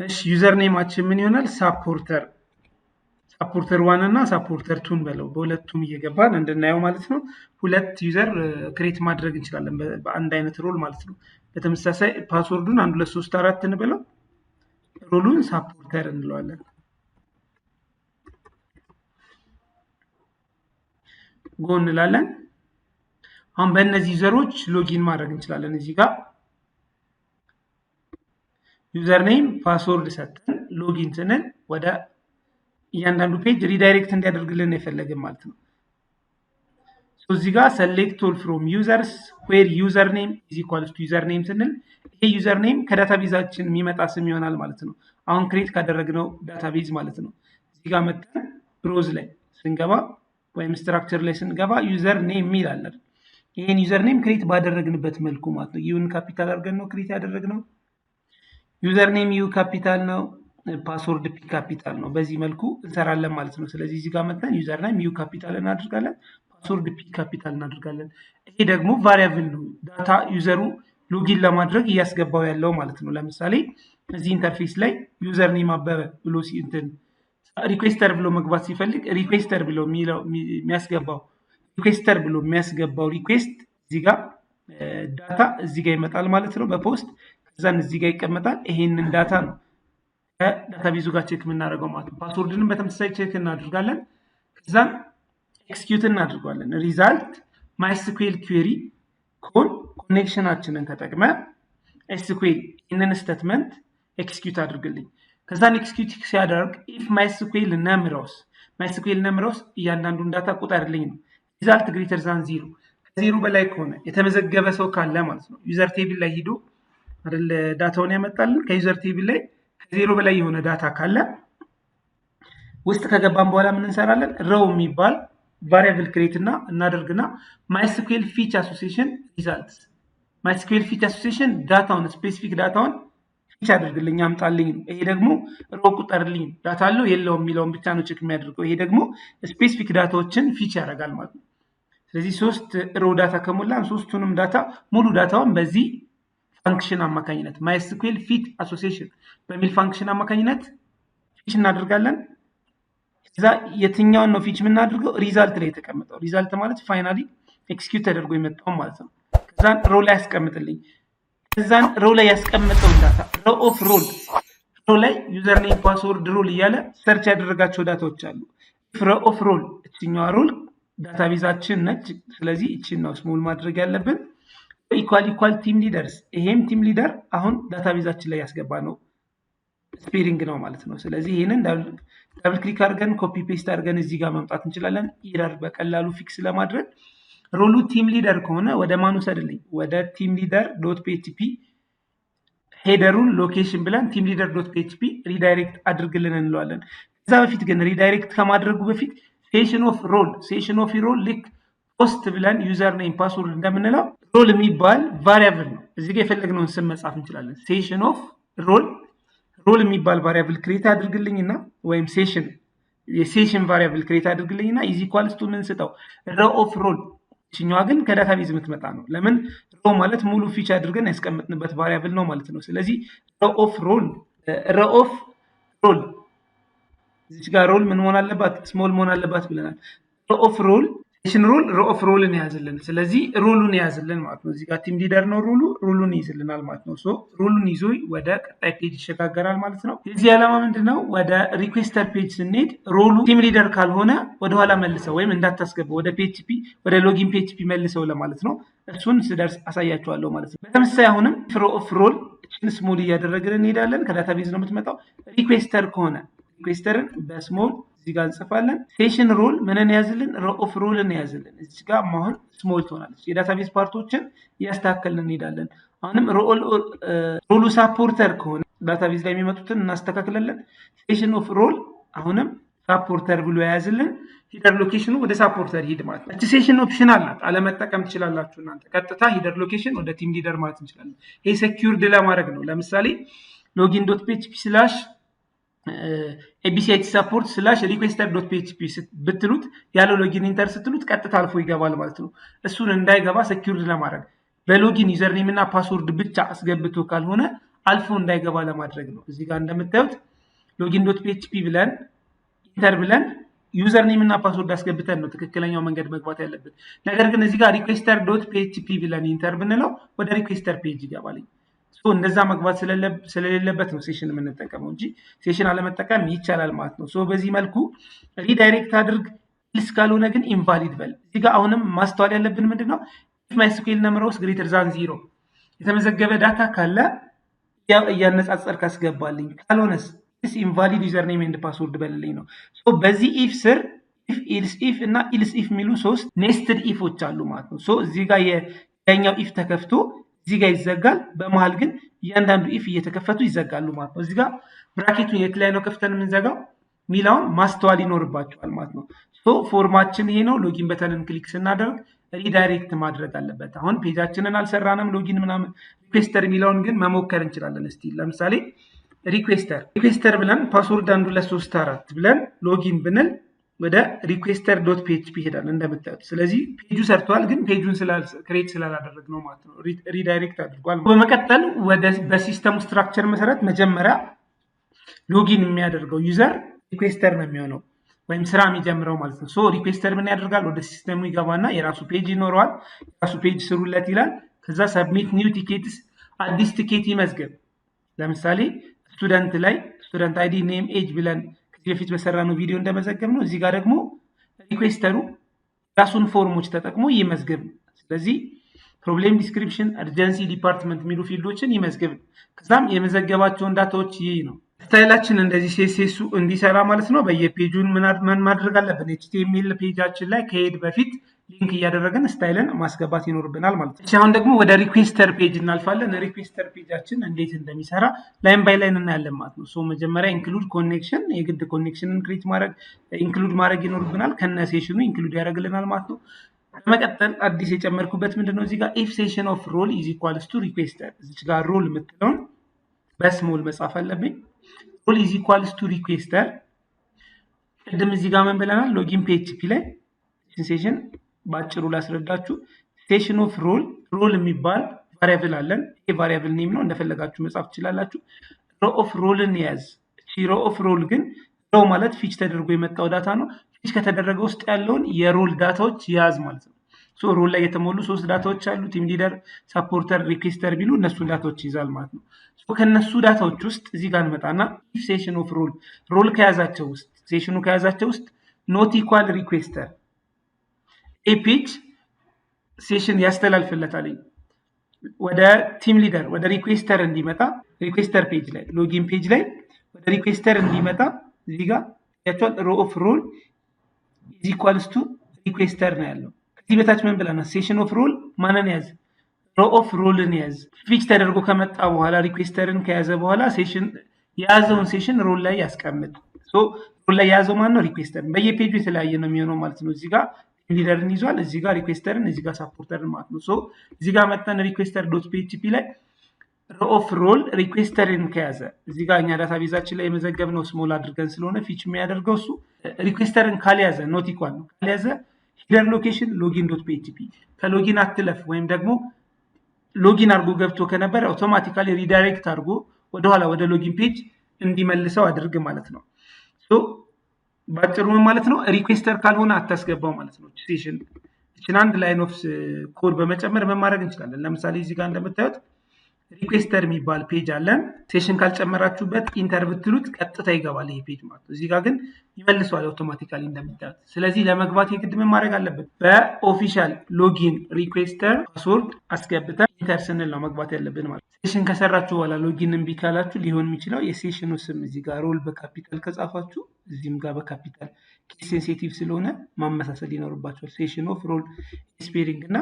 እሺ ዩዘር ኔማችን ምን ይሆናል? ሳፖርተር 1 እና ሳፖርተር 2 በለው። በሁለቱም እየገባን እንድናየው ማለት ነው። ሁለት ዩዘር ክሬት ማድረግ እንችላለን በአንድ አይነት ሮል ማለት ነው። በተመሳሳይ ፓስወርዱን 1 2 3 4 እንበለው፣ ሮሉን ሳፖርተር እንለዋለን። ጎ እንላለን። አሁን በእነዚህ ዩዘሮች ሎጊን ማድረግ እንችላለን። እዚህ ጋር ዩዘር ኔም ፓስወርድ ሰጥተን ሎጊን ስንል ወደ እያንዳንዱ ፔጅ ሪዳይሬክት እንዲያደርግልን የፈለግን ማለት ነው። እዚህ ጋር ሰሌክት ኦል ፍሮም ዩዘርስ ዌር ዩዘር ኔም ኢዝ ኢኳልስ ቱ ዩዘር ኔም ስንል ይሄ ዩዘር ኔም ከዳታቤዛችን የሚመጣ ስም ይሆናል ማለት ነው። አሁን ክሬት ካደረግነው ዳታቤዝ ማለት ነው። እዚህ ጋር መጥተን ብሮዝ ላይ ስንገባ ወይም ስትራክቸር ላይ ስንገባ ዩዘር ኔም የሚል አለ። ይሄን ዩዘር ኔም ክሬት ባደረግንበት መልኩ ማለት ነው። ዩን ካፒታል አድርገን ነው ክሬት ያደረግነው። ዩዘር ኔም ዩ ካፒታል ነው፣ ፓስወርድ ፒ ካፒታል ነው። በዚህ መልኩ እንሰራለን ማለት ነው። ስለዚህ እዚህ ጋር መጥተን ዩዘር ኔም ዩ ካፒታል እናደርጋለን፣ ፓስወርድ ፒ ካፒታል እናደርጋለን። ይሄ ደግሞ ቫሪያብል ነው፣ ዳታ ዩዘሩ ሎጊን ለማድረግ እያስገባው ያለው ማለት ነው። ለምሳሌ እዚህ ኢንተርፌስ ላይ ዩዘር ኔም አበበ ብሎ ሪኩዌስተር ብሎ መግባት ሲፈልግ ሪኩዌስተር ብሎ የሚያስገባው ሪኩዌስት እዚህ ጋር ዳታ እዚህ ጋር ይመጣል ማለት ነው በፖስት። ከዛን እዚህ ጋር ይቀመጣል። ይሄንን ዳታ ነው ከዳታቤዙ ጋር ቼክ የምናደርገው ማለት ነው። ፓስወርድንም በተመሳሳይ ቼክ እናደርጋለን። ከዛም ኤክስኪዩት እናደርገዋለን። ሪዛልት ማይስኩዌል ኩዌሪ ኮኔክሽናችንን ተጠቅመ ኤስኩዌል ይህንን ስቴትመንት ኤክስኪዩት አድርግልኝ። ከዛን ኤክስኪዩት ሲያደርግ ኢፍ ማይስኩዌል ነምረውስ እያንዳንዱን ዳታ ቁጠርልኝ ነው። ሪዛልት ግሬተር ዛን 0 ከዜሮ በላይ ከሆነ የተመዘገበ ሰው ካለ ማለት ነው። ዩዘር ቴብል ላይ ሂዶ አይደል ዳታውን ያመጣልን። ከዩዘር ቴብል ላይ ከዜሮ በላይ የሆነ ዳታ ካለ ውስጥ ከገባን በኋላ ምን እንሰራለን? row የሚባል ቫሪያብል ክሬት እናደርግና ማይስኩዌል ፊች አሶሲዬሽን ሪዛልትስ ማይስኩዌል ፊች አሶሲዬሽን ዳታውን ስፔሲፊክ ዳታውን ፊች አድርግልኝ አምጣልኝ ነው። ይሄ ደግሞ row ቁጠርልኝ ዳታ አለው የለውም የሚለውን ብቻ ነው ቼክ የሚያደርገው። ይሄ ደግሞ ስፔሲፊክ ዳታዎችን ፊች ያደርጋል ማለት ነው። ስለዚህ 3 row ዳታ ከሞላን ሶስቱንም ዳታ ሙሉ ዳታውን በዚህ ፋንክሽን አማካኝነት ማይስኩዌል ፊች አሶሲዬሽን በሚል ፋንክሽን አማካኝነት ፊች እናደርጋለን። ከዛ የትኛውን ነው ፊች የምናደርገው? ሪዛልት ላይ የተቀመጠው። ሪዛልት ማለት ፋይናሊ ኤክስኪዩት ተደርጎ የመጣው ማለት ነው። ከዛን row ላይ ያስቀምጥልኝ። ከዛን row ላይ ያስቀመጠው ዳታ row ኦፍ row ላይ ዩዘር ኔም ፓስወርድ ሮል እያለ ሰርች ያደረጋቸው ዳታዎች አሉ። row ኦፍ roll እችኛዋ ሮል ዳታቤዛችን ነች። ስለዚህ እቺን ነው ስሞል ማድረግ ያለብን። ኢኳል ቲም ሊደርስ ይሄም ቲም ሊደር አሁን ዳታቤዛችን ላይ ያስገባ ነው ስፔሪንግ ነው ማለት ነው። ስለዚህ ይሄንን ዳብል ክሊክ አድርገን ኮፒ ፔስት አድርገን እዚህ ጋር ማምጣት እንችላለን። ኢረር በቀላሉ ፊክስ ለማድረግ ሮሉ ቲም ሊደር ከሆነ ወደ ማን ወሰድልኝ? ወደ ቲም ሊደር ዶት ፒኤችፒ ሄደሩን ሎኬሽን ብለን ቲም ሊደር ዶት ፒኤችፒ ሪዳይሬክት አድርግልን እንለዋለን። ከዛ በፊት ግን ሪዳይሬክት ከማድረጉ በፊት ሴሽን ኦፍ ሮል ልክ ፖስት ብለን ዩዘር ኔም ፓስወርድ እንደምንለው ሮል የሚባል ቫሪያብል ነው። እዚህ ጋር የፈለግነውን ስም መጻፍ እንችላለን። ሴሽን ኦፍ ሮል የሚባል ቫሪያብል ክሬት አድርግልኝና ወይም የሴሽን ቫሪያብል ክሬት አድርግልኝና ኢዝ ኢኳልስ ቱ ምን ስጠው? row ኦፍ ሮል። እችኛዋ ግን ከዳታቤዝ የምትመጣ ነው። ለምን? row ማለት ሙሉ ፊች አድርገን ያስቀምጥንበት ቫሪያብል ነው ማለት ነው። ስለዚህ row ኦፍ ሮል እዚህ ጋር ሮል ምን መሆን አለባት? ስሞል መሆን አለባት ብለናል። row ኦፍ ሮል ሴሽን row ኦፍ ሮልን ያዝልን። ስለዚህ ሮሉን ያዝልን ማለት ነው። እዚህ ጋር ቲም ሊደር ነው ሮሉን ይዝልናል ማለት ነው። ሶ ሮሉን ይዞ ወደ ቀጣይ ፔጅ ይሸጋገራል ማለት ነው። የዚህ ዓላማ ምንድነው? ወደ ሪኩዌስተር ፔጅ ስንሄድ ሮሉ ቲም ሊደር ካልሆነ ወደኋላ መልሰው ወይም እንዳታስገቡ ወደ ፒኤችፒ ወደ ሎጊን ፒኤችፒ መልሰው ለማለት ነው። እሱን ስደርስ አሳያችኋለሁ ማለት ነው። በተመሳሳይ አሁንም row ኦፍ ሮል ስሞል እያደረግን እንሄዳለን። ከዳታቤዝ ነው የምትመጣው። ሪኩዌስተር ከሆነ ሪኩዌስተርን በስሞል እዚህ ጋር እንጽፋለን። ሴሽን ሮል ምንን ያዝልን? row ኦፍ ሮልን ያዝልን። እዚህ ጋር አሁን ስሞል ትሆናለች። የዳታቤዝ ፓርቶችን እያስተካከልን እንሄዳለን። አሁንም ሮሉ ሳፖርተር ከሆነ ዳታቤዝ ላይ የሚመጡትን እናስተካክላለን። ሴሽን ኦፍ ሮል አሁንም ሳፖርተር ብሎ ያዝልን። ሂደር ሎኬሽኑ ወደ ሳፖርተር ሂድ ማለት ነው። እቺ ሴሽን ኦፕሽን አላት፣ አለመጠቀም ትችላላችሁ እናንተ። ቀጥታ ሂደር ሎኬሽን ወደ ቲም ሊደር ማለት እንችላለን። ይሄ ሴኪዩርድ ለማድረግ ነው። ለምሳሌ login.php abc support /requester.php ብትሉት ያለው ሎጊን ኢንተር ስትሉት ቀጥታ አልፎ ይገባል ማለት ነው። እሱን እንዳይገባ ሴኩሪቲ ለማድረግ በሎጊን ዩዘር ኔም እና ፓስወርድ ብቻ አስገብቶ ካልሆነ አልፎ እንዳይገባ ለማድረግ ነው። እዚህ ጋር እንደምታዩት login.php ብለን ኢንተር ብለን ዩዘር ኔም እና ፓስወርድ አስገብተን ነው ትክክለኛው መንገድ መግባት ያለበት። ነገር ግን እዚህ ጋር requester.php ብለን ኢንተር ብንለው ወደ ሪኩዌስተር ፔጅ ይገባል። እንደዛ መግባት ስለሌለበት ነው ሴሽን የምንጠቀመው እንጂ ሴሽን አለመጠቀም ይቻላል ማለት ነው። በዚህ መልኩ ሪዳይሬክት አድርግ። ኢልስ ካልሆነ ግን ኢንቫሊድ በል። እዚህ ጋር አሁንም ማስተዋል ያለብን ምንድነው? ኢፍ ማይስኩዌል ነምበርስ ግሬተር ዛን 0 የተመዘገበ ዳታ ካለ እያነጻጸር ካስገባልኝ፣ ካልሆነስ ኢንቫሊድ ዩዘር ኔም ኤንድ ፓስወርድ በልልኝ ነው። በዚህ ኢፍ ስር ኢፍ እና ኢልስ ኢፍ የሚሉ 3 ኔስትድ ኢፎች አሉ ማለት ነው። እዚህ ጋር የኛው ኢፍ ተከፍቶ እዚህ ጋር ይዘጋል። በመሃል ግን እያንዳንዱ ኢፍ እየተከፈቱ ይዘጋሉ ማለት ነው። እዚህ ጋር ብራኬቱን የት ላይ ነው ከፍተን የምንዘጋው ሚላውን ማስተዋል ይኖርባቸዋል ማለት ነው። ፎርማችን ይሄ ነው። ሎጊን በተንን ክሊክ ስናደርግ ሪዳይሬክት ማድረግ አለበት። አሁን ፔጃችንን አልሰራንም ሎጊን ምናምን። ሪኩዌስተር የሚለውን ግን መሞከር እንችላለን። እስቲ ለምሳሌ ሪኩዌስተር ብለን ፓስወርድ 1 2 3 4 ብለን ሎጊን ብንል ወደ requester.php ይሄዳል እንደምታዩት። ስለዚህ ፔጁ ሰርቷል፣ ግን ፔጁን ክሬት ስላላደረግ ነው ማለት ነው። ሪዳይሬክት አድርጓል። በመቀጠል ወደ በሲስተሙ ስትራክቸር መሰረት መጀመሪያ ሎጊን የሚያደርገው ዩዘር ሪኩዌስተር ነው የሚሆነው ወይም ስራ የሚጀምረው ማለት ነው። ሪኩዌስተር ምን ያደርጋል? ወደ ሲስተሙ ይገባና የራሱ ፔጅ ይኖረዋል። የራሱ ፔጅ ስሩለት ይላል። ከዛ ሰብሚት ኒው ቲኬትስ አዲስ ቲኬት ይመዝገብ። ለምሳሌ ስቱደንት ላይ ስቱደንት አይዲ ኔም ኤጅ ብለን ከዚህ በፊት በሰራነው ቪዲዮ እንደመዘገብ ነው። እዚህ ጋር ደግሞ ሪኩዌስተሩ ራሱን ፎርሞች ተጠቅሞ ይመዝገብ። ስለዚህ ፕሮብሌም ዲስክሪፕሽን፣ አርጀንሲ፣ ዲፓርትመንት የሚሉ ፊልዶችን ይመዝገብ። ከዛም የመዘገባቸውን ዳታዎች ይህ ነው። ስታይላችን እንደዚህ ሲኤስኤሱ እንዲሰራ ማለት ነው። በየፔጁን ምን ማድረግ አለብን? ኤችቲኤምኤል ፔጃችን ላይ ከሄድ በፊት ሊንክ እያደረገን ስታይልን ማስገባት ይኖርብናል ማለት ነው። አሁን ደግሞ ወደ ሪኩዌስተር ፔጅ እናልፋለን። ሪኩዌስተር ፔጃችን እንዴት እንደሚሰራ ላይን ባይ ላይን እናያለን ማለት ነው። ሶ መጀመሪያ ኢንክሉድ ኮኔክሽን፣ የግድ ኮኔክሽንን ክሬት ኢንክሉድ ማድረግ ይኖርብናል። ከነ ሴሽኑ ኢንክሉድ ያደርግልናል ማለት ነው። በመቀጠል አዲስ የጨመርኩበት ምንድነው እዚህ ጋር ኢፍ ሴሽን ኦፍ ሮል ኢዝ ኢኳልስ ቱ ሪኩዌስተር፣ እዚህ ጋር ሮል የምትለውን በስሞል መጻፍ አለብኝ። ሮል ኢዝ ኢኳልስ ቱ ሪኩዌስተር። ቅድም እዚህ ጋር ምን ብለናል? ሎጊን ፒኤችፒ ላይ ሴሽን ባጭሩ ላስረዳችሁ። ሴሽን ኦፍ ሮል የሚባል ቫሪያብል አለን። ይሄ ቫሪያብል ኔም ነው፣ እንደፈለጋችሁ መጻፍ ትችላላችሁ። ሮ ኦፍ ሮልን ያዝ። ሮ ኦፍ ሮል ግን ሮ ማለት ፊች ተደርጎ የመጣው ዳታ ነው። ፊች ከተደረገ ውስጥ ያለውን የሮል ዳታዎች ያዝ ማለት ነው። ሶ ሮል ላይ የተሞሉ 3 ዳታዎች አሉ። ቲም ሊደር፣ ሳፖርተር፣ ሪኩዌስተር ቢሉ እነሱን ዳታዎች ይዛል ማለት ነው። ሶ ከነሱ ዳታዎች ውስጥ እዚህ ጋር እንመጣና ኢፍ ሴሽን ኦፍ ሮል ከያዛቸው ውስጥ ሴሽኑ ከያዛቸው ውስጥ ኖት ኢኳል ሪኩዌስተር ፔጅ ሴሽን ያስተላልፍለታል ወደ ቲም ሊደር ወደ ሪኩዌስተር እንዲመጣ። ሪኩዌስተር ፔጅ ላይ ሎጊን ፔጅ ላይ ወደ ሪኩዌስተር እንዲመጣ እዚህ ጋር ያቻል ሮ ኦፍ ሮል ኢዝ ኢኳልስ ቱ ሪኩዌስተር ነው ያለው። ከዚህ በታች ምን ብለናል? ሴሽን ኦፍ ሮል ማንን ያዝ? ሮ ኦፍ ሮልን ያዝ። ፊች ተደርጎ ከመጣ በኋላ ሪኩዌስተርን ከያዘ በኋላ ሴሽን የያዘውን ሴሽን ሮል ላይ ያስቀምጥ። ሶ ሮል ላይ የያዘው ማን ነው? ሪኩዌስተር። በየፔጁ የተለያየ ነው የሚሆነው ማለት ነው። እዚህ ጋር ሊደርን ይዟል፣ እዚህ ጋር ሪኩዌስተርን፣ እዚህ ጋር ሳፖርተርን ማለት ነው። ሶ እዚህ ጋር መጣን ሪኩዌስተር ዶት ፒኤችፒ ላይ ሮ ኦፍ ሮል ሪኩዌስተርን ከያዘ እዚህ ጋር እኛ ዳታቤዛችን ላይ የመዘገብነው ስሞል አድርገን ስለሆነ ፊች የሚያደርገው እሱ ሪኩዌስተርን ካልያዘ ኖት ኢኳል ነው። ካልያዘ ሂደር ሎኬሽን ሎጊን ዶት ፒኤችፒ ከሎጊን አትለፍ ወይም ደግሞ ሎጊን አድርጎ ገብቶ ከነበረ አውቶማቲካሊ ሪዳይሬክት አድርጎ ወደኋላ ወደ ሎጊን ፔጅ እንዲመልሰው አድርግ ማለት ነው። ሶ ባጭሩ ማለት ነው ሪኩዌስተር ካልሆነ አታስገባው ማለት ነው። ሴሽን እችን አንድ ላይን ኦፍ ኮድ በመጨመር ምን ማድረግ እንችላለን? ለምሳሌ እዚህ ጋር እንደምታዩት ሪኩዌስተር የሚባል ፔጅ አለን። ሴሽን ካልጨመራችሁበት ኢንተር ብትሉት ቀጥታ ይገባል ይሄ ፔጅ ማለት ነው። እዚህ ጋር ግን ይመልሰዋል አውቶማቲካሊ እንደምታዩት። ስለዚህ ለመግባት የግድ ምን ማድረግ አለበት? በኦፊሻል ሎጊን ሪኩዌስተር ፓስወርድ አስገብተን ኢንተር ስንል ነው መግባት ያለብን ማለት ነው። ሴሽን ከሰራችሁ በኋላ ሎጊን እምቢ ካላችሁ ሊሆን የሚችለው የሴሽኑ ስም እዚህ ጋር ሮል በካፒታል ከጻፋችሁ እዚህም ጋር በካፒታል ኬስ ሴንሲቲቭ ስለሆነ ማመሳሰል ይኖርባችኋል። ሴሽን ኦፍ ሮል ስፔሊንግ እና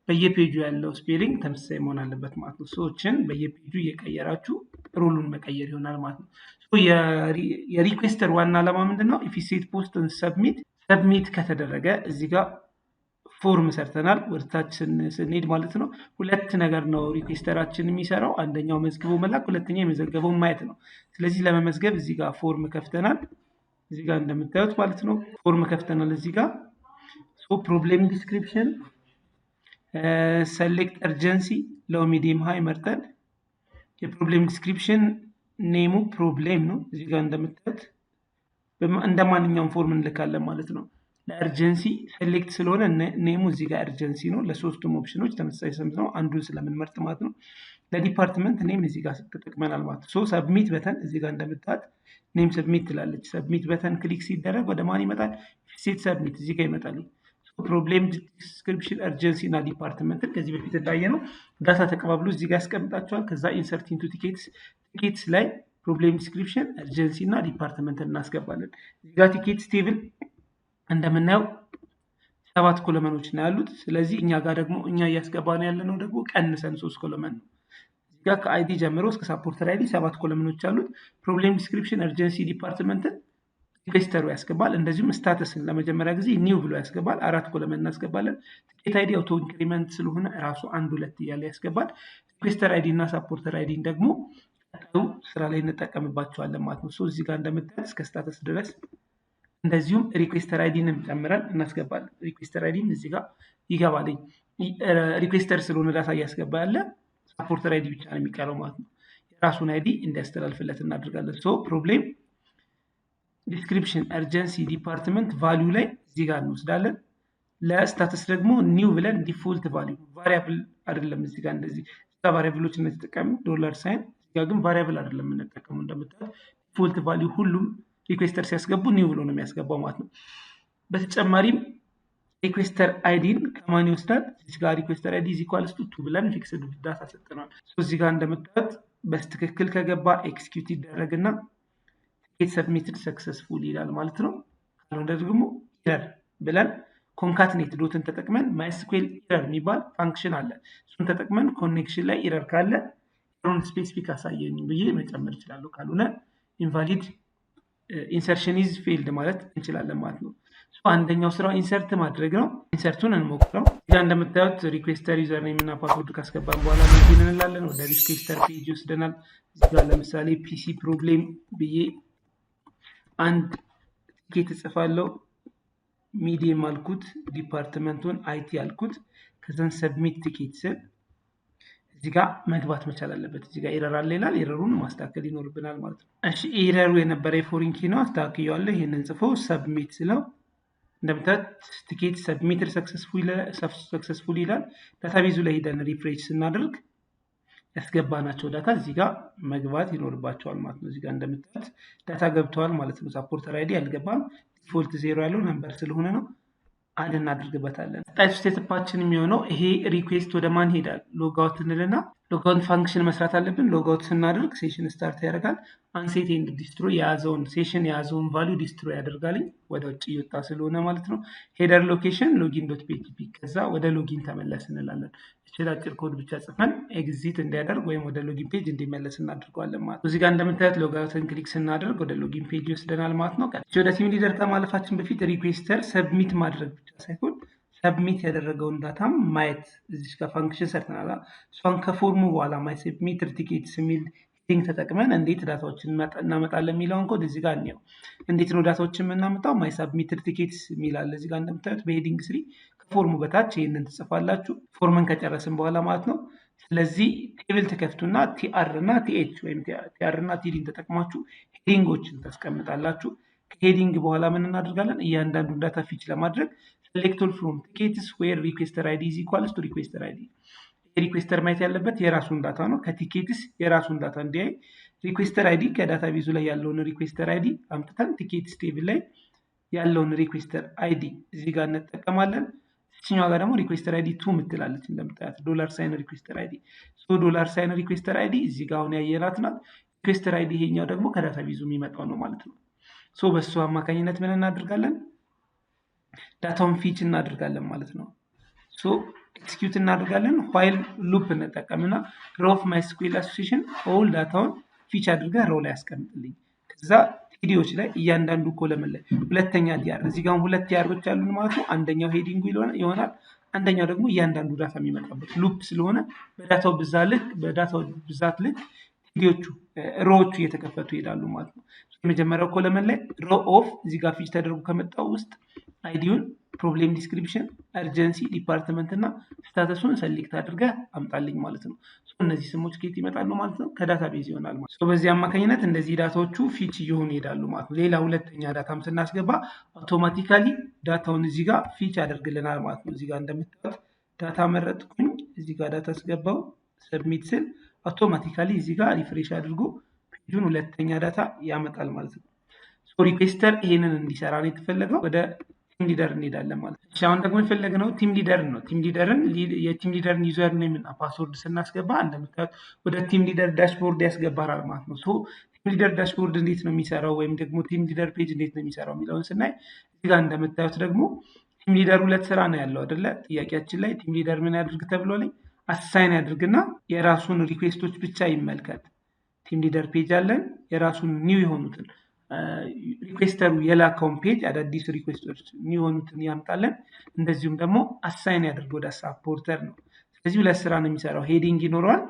በየፔጁ ያለው ስፔሊንግ ተመሳሳይ መሆን አለበት ማለት ነው። ሰዎችን በየፔጁ እየቀየራችሁ ሮሉን መቀየር ይሆናል ማለት ነው። የሪኩዌስተር ዋና ዓላማ ምንድነው? ኢፍ ሴት ፖስት ሰብሚት ከተደረገ እዚህ ጋር ፎርም ሰርተናል። ወደታች ስንሄድ ማለት ነው 2 ነገር ነው ሪኩዌስተራችን የሚሰራው። አንደኛው መዝግቦ መላክ፣ ሁለተኛ የመዘገበውን ማየት ነው። ስለዚህ ለመመዝገብ እዚህ ጋር ፎርም ከፍተናል። እዚህ ጋር እንደምታዩት ማለት ነው ፎርም ከፍተናል። እዚህ ጋር ፕሮብሌም ዲስክሪፕሽን ሰሌክት እርጀንሲ ሎው ሚዲየም ሃይ መርጠን የፕሮብሌም ዲስክሪፕሽን ኔሙ ፕሮብሌም ነው። እዚህ ጋር እንደምታዩት እንደማንኛውም ፎርም እንልካለን ማለት ነው። ለእርጀንሲ ሴሌክት ስለሆነ ኔሙ እዚህ ጋር እርጀንሲ ነው። ለሶስቱም ኦፕሽኖች ተመሳሳይ ስም ነው፣ አንዱን ስለምንመርጥ ማለት ነው። ለዲፓርትመንት ኔም እዚህ ጋር ተጠቅመናል ማለት ነው። ሰብሚት በተን እዚህ ጋር እንደምታዩት ኔም ሰብሚት ትላለች። ሰብሚት በተን ክሊክ ሲደረግ ወደ ማን ይመጣል? ሴት ሰብሚት እዚህ ጋር ይመጣል። ፕሮብሌም ዲስክሪፕሽን እርጀንሲ እና ዲፓርትመንትን ከዚህ በፊት እንዳየ ነው ዳታ ተቀባብሎ እዚህ ጋር ያስቀምጣቸዋል። ከዛ ኢንሰርት ኢንቱ ቲኬትስ ላይ ፕሮብሌም ዲስክሪፕሽን እርጀንሲ እና ዲፓርትመንትን እናስገባለን። እዚህ ጋር ቲኬትስ ቴብል እንደምናየው 7 ኮለመኖች ነው ያሉት። ስለዚህ እኛ ጋር ደግሞ እኛ እያስገባን ያለነው ደግሞ ቀንሰን 3 ኮለመን ነው። እዚህ ጋር ከአይዲ ጀምሮ እስከ ሳፖርተር አይዲ 7 ኮለመኖች አሉት። ፕሮብሌም ዲስክሪፕሽን እርጀንሲ ዲፓርትመንትን ሪኩዌስተሩ ያስገባል። እንደዚሁም ስታተስን ለመጀመሪያ ጊዜ ኒው ብሎ ያስገባል። 4 ኮለመን እናስገባለን። ቲኬት አይዲ አውቶ ኢንክሪመንት ስለሆነ ራሱ 1 2 እያለ ያስገባል። ሪኩዌስተር አይዲ እና ሳፖርተር አይዲን ደግሞ ስራ ላይ እንጠቀምባቸዋለን ማለት ነው። እዚህ ጋር እንደምታዩት እስከ ስታተስ ድረስ እንደዚሁም ሪኩዌስተር አይዲንም ጨምረን እናስገባለን። ሪኩዌስተር አይዲም እዚህ ጋር ይገባልኝ። ሪኩዌስተር ስለሆነ ዳታ እያስገባ ያለ ሳፖርተር አይዲ ብቻ ነው የሚቀረው ማለት ነው። የራሱን አይዲ እንዲያስተላልፍለት እናደርጋለን። ፕሮብሌም ዲስክሪፕሽን እርጀንሲ ዲፓርትመንት ቫሊዩ ላይ እዚህ ጋር እንወስዳለን። ለስታተስ ደግሞ ኒው ብለን ዲፎልት ቫሊዩ ቫሪያብል አይደለም። እዚህ ጋር እንደዚህ ቫሪያብሎች እንጠቀም $ሳይን እዚህ ጋር ግን ቫሪያብል አይደለም የምንጠቀመው። እንደምታዩት ዲፎልት ቫሊዩ ሁሉም ሪኩዌስተር ሲያስገቡ ኒው ብሎ ነው የሚያስገባው ማለት ነው። በተጨማሪም ሪኩዌስተር አይዲን ከማን ይወስዳል? እዚህ ጋር ሪኩዌስተር አይዲ ኢዝ ኢኳልስ ቱ ብለን ፊክስድ ዳታ ሰጥተናል። እዚህ ጋር እንደምታዩት በትክክል ከገባ ኤክስኪዩት ይደረግና ቲኬት ሰብሚትድ ሰክሰስፉል ይላል ማለት ነው። ካልሆነ ደግሞ ኢረር ብለን ኮንካትኔት ዶትን ተጠቅመን ማይስኩዌል ኢረር የሚባል ፋንክሽን አለ። እሱን ተጠቅመን ኮኔክሽን ላይ ኢረር ካለ ኢረሩን ስፔሲፊክ አሳየኝ ብዬ መጨመር እችላለሁ። ካልሆነ ኢንቫሊድ ኢንሰርሽን ኢዝ ፌልድ ማለት እንችላለን ማለት ነው። አንደኛው ስራው ኢንሰርት ማድረግ ነው። ኢንሰርቱን እንሞክረው። እዚጋ እንደምታዩት ሪኩዌስተር ዩዘር ኔም እና ፓስወርድ ካስገባን በኋላ ሎጊን እንላለን። ወደ ሪኩዌስተር ፔጅ ይወስደናል። እዚጋ ለምሳሌ ፒሲ ፕሮብሌም ብዬ አንድ ቲኬት እጽፋለሁ። ሚዲየም አልኩት፣ ዲፓርትመንቱን አይቲ አልኩት። ከዛን ሰብሚት ቲኬት ስል እዚጋ መግባት መቻል አለበት። እዚጋ ኤረር አለ ይላል። ኤረሩን ማስተካከል ይኖርብናል ማለት ነው። እሺ ኤረሩ የነበረ የፎሪን ኪ ነው፣ አስተካክየዋለሁ። ይሄንን ጽፎ ሰብሚት ስለው እንደምታዩት ቲኬት ሰብሚትድ ሰክሰስፉል ይላል። ዳታቤዙ ላይ ሄደን ሪፍሬሽ ስናደርግ ያስገባናቸው ዳታ እዚህ ጋር መግባት ይኖርባቸዋል ማለት ነው። እዚህ ጋር እንደምታዩት ዳታ ገብተዋል ማለት ነው። ሳፖርተር አይዲ አልገባም፣ ዲፎልት 0 ያለው ነምበር ስለሆነ ነው። አድ እናድርግበታለን። ቀጣይ ስቴፕአችን የሚሆነው ይሄ ሪኩዌስት ወደ ማን ሄዳል? ሎጋውት እንልና ሎጋውት ፋንክሽን መስራት አለብን። ሎጋውት ስናደርግ ሴሽን ስታርት ያደርጋል። አንሴት ኤንድ ዲስትሮይ የያዘውን ሴሽን የያዘውን ቫልዩ ዲስትሮይ ያደርጋልኝ ወደ ውጭ እየወጣ ስለሆነ ማለት ነው። ሄደር ሎኬሽን ሎጊን ዶት ፒኤችፒ ከዛ ወደ ሎጊን ተመለስ እንላለን። እቺ አጭር ኮድ ብቻ ጽፈን ኤግዚት እንዲያደርግ ወይም ወደ ሎጊን ፔጅ እንዲመለስ እናድርገዋለን ማለት ነው። እዚህ ጋር እንደምታዩት ሎጋውትን ክሊክ ስናደርግ ወደ ሎጊን ፔጅ ይወስደናል ማለት ነው። ቀጥታ ወደ ቲም ሊደር ከማለፋችን በፊት ሪኩዌስተር ሰብሚት ማድረግ ብቻ ሳይሆን ሰብሚት ያደረገውን ዳታም ማየት እዚህ ጋር ፋንክሽን ሰርተናል። እሷን ከፎርሙ በኋላ ማይ ሰብሚትድ ቲኬትስ የሚል ሄዲንግ ተጠቅመን እንዴት ዳታዎችን እናመጣለን የሚለውን ኮድ እዚህ ጋር እንየው። እንዴት ነው ዳታዎችን የምናመጣው? ማይ ሰብሚትድ ቲኬትስ የሚል አለ እዚህ ጋር እንደምታዩት በሄዲንግ ስሪ ከፎርሙ በታች ይህንን ትጽፋላችሁ። ፎርምን ከጨረስን በኋላ ማለት ነው። ስለዚህ ቴብል ትከፍቱና ቲአር እና ቲኤች ወይም ቲአር እና ቲዲን ተጠቅማችሁ ሄዲንጎችን ታስቀምጣላችሁ። ከሄዲንግ በኋላ ምን እናደርጋለን? እያንዳንዱን ዳታ ፊች ለማድረግ select all from tickets where requester id is equals to requester id ሪኩዌስተር ማየት ያለበት የራሱን ዳታ ነው። ከቲኬትስ የራሱን ዳታ እንዲያይ ሪኩዌስተር አይዲ ከዳታ ቤዙ ላይ ያለውን ሪኩዌስተር አይዲ አምጥተን ቲኬትስ ቴብል ላይ ያለውን ሪኩዌስተር አይዲ እዚህ ጋር እንጠቀማለን። እቺኛው ጋር ደግሞ ሪኩዌስተር አይዲ 2 ምትላለች እንደምታያት $ሳይን ሪኩዌስተር አይዲ $ሳይን ሪኩዌስተር አይዲ እዚህ ጋር አሁን ያየናት ናት። ሪኩዌስተር አይዲ ይሄኛው ደግሞ ከዳታ ቤዙ የሚመጣው ነው ማለት ነው። በሱ አማካኝነት ምን እናደርጋለን? ዳታውን ፊች እናደርጋለን ማለት ነው። ኤክስኪዩት እናደርጋለን። ዋይል ሉፕ እንጠቀምና ሮ ኦፍ ማይስኩዌል አሶሲዬሽን ኦል ዳታውን ፊች አድርገ ሮ ላይ ያስቀምጥልኝ። ከዛ ቲዲዎች ላይ እያንዳንዱ ኮለምን ላይ ሁለተኛ ዲአር እዚህ ጋር ሁለት ዲአሮች አሉን ማለት ነው። አንደኛው ሄዲንጉ ይሆናል፣ አንደኛው ደግሞ እያንዳንዱ ዳታ የሚመጣበት ሉፕ ስለሆነ በዳታው ብዛት ልክ ቲዲዎቹ ሮዎቹ እየተከፈቱ ይሄዳሉ ማለት ነው። የመጀመሪያው ኮለመን ላይ ሮ ኦፍ እዚህ ጋር ፊች ተደርጎ ከመጣው ውስጥ አይዲውን ፕሮብሌም ዲስክሪፕሽን አርጀንሲ ዲፓርትመንት እና ስታተሱን ሰሌክት አድርገ አምጣልኝ ማለት ነው። እነዚህ ስሞች ከየት ይመጣሉ ማለት ነው? ከዳታ ቤዝ ይሆናል ማለት ነው። በዚህ አማካኝነት እንደዚህ ዳታዎቹ ፊች እየሆኑ ይሄዳሉ ማለት ነው። ሌላ ሁለተኛ ዳታም ስናስገባ አውቶማቲካሊ ዳታውን እዚህ ጋር ፊች ያደርግልናል ማለት ነው። እዚህ ጋር እንደምታዩት ዳታ መረጥኩኝ፣ እዚህ ጋር ዳታ አስገባው፣ ሰብሚት ስል አውቶማቲካሊ እዚህ ጋር ሪፍሬሽ አድርጎ ፔጁን ሁለተኛ ዳታ ያመጣል ማለት ነው። ሪኩዌስተር ይሄንን እንዲሰራ ነው የተፈለገው። ወደ ቲም ሊደር እንሄዳለን ማለት ነው። አሁን ደግሞ የፈለግነው ቲም ሊደር ነው። የቲም ሊደርን ዩዘር ኔም እና ፓስወርድ ስናስገባ እንደምታዩት ወደ ቲም ሊደር ዳሽቦርድ ያስገባራል ማለት ነው። ቲም ሊደር ዳሽቦርድ እንዴት ነው የሚሰራው ወይም ደግሞ ቲም ሊደር ፔጅ እንዴት ነው የሚሰራው የሚለውን ስናይ እዚህ ጋር እንደምታዩት ደግሞ ቲም ሊደር ሁለት ስራ ነው ያለው አይደለ? ጥያቄያችን ላይ ቲም ሊደር ምን ያድርግ ተብሏል? አሳይን ያድርግና የራሱን ሪኩዌስቶች ብቻ ይመልከት። ቲም ሊደር ፔጅ አለን፣ የራሱን ኒው የሆኑትን ሪኩዌስተሩ የላከውን ፔጅ አዳዲስ ሪኩዌስቶች ኒው የሆኑትን ያምጣለን። እንደዚሁም ደግሞ አሳይን ያድርግ ወደ ሳፖርተር ነው። ስለዚህ ሁለት ስራ ነው የሚሰራው። ሄዲንግ ይኖረዋል።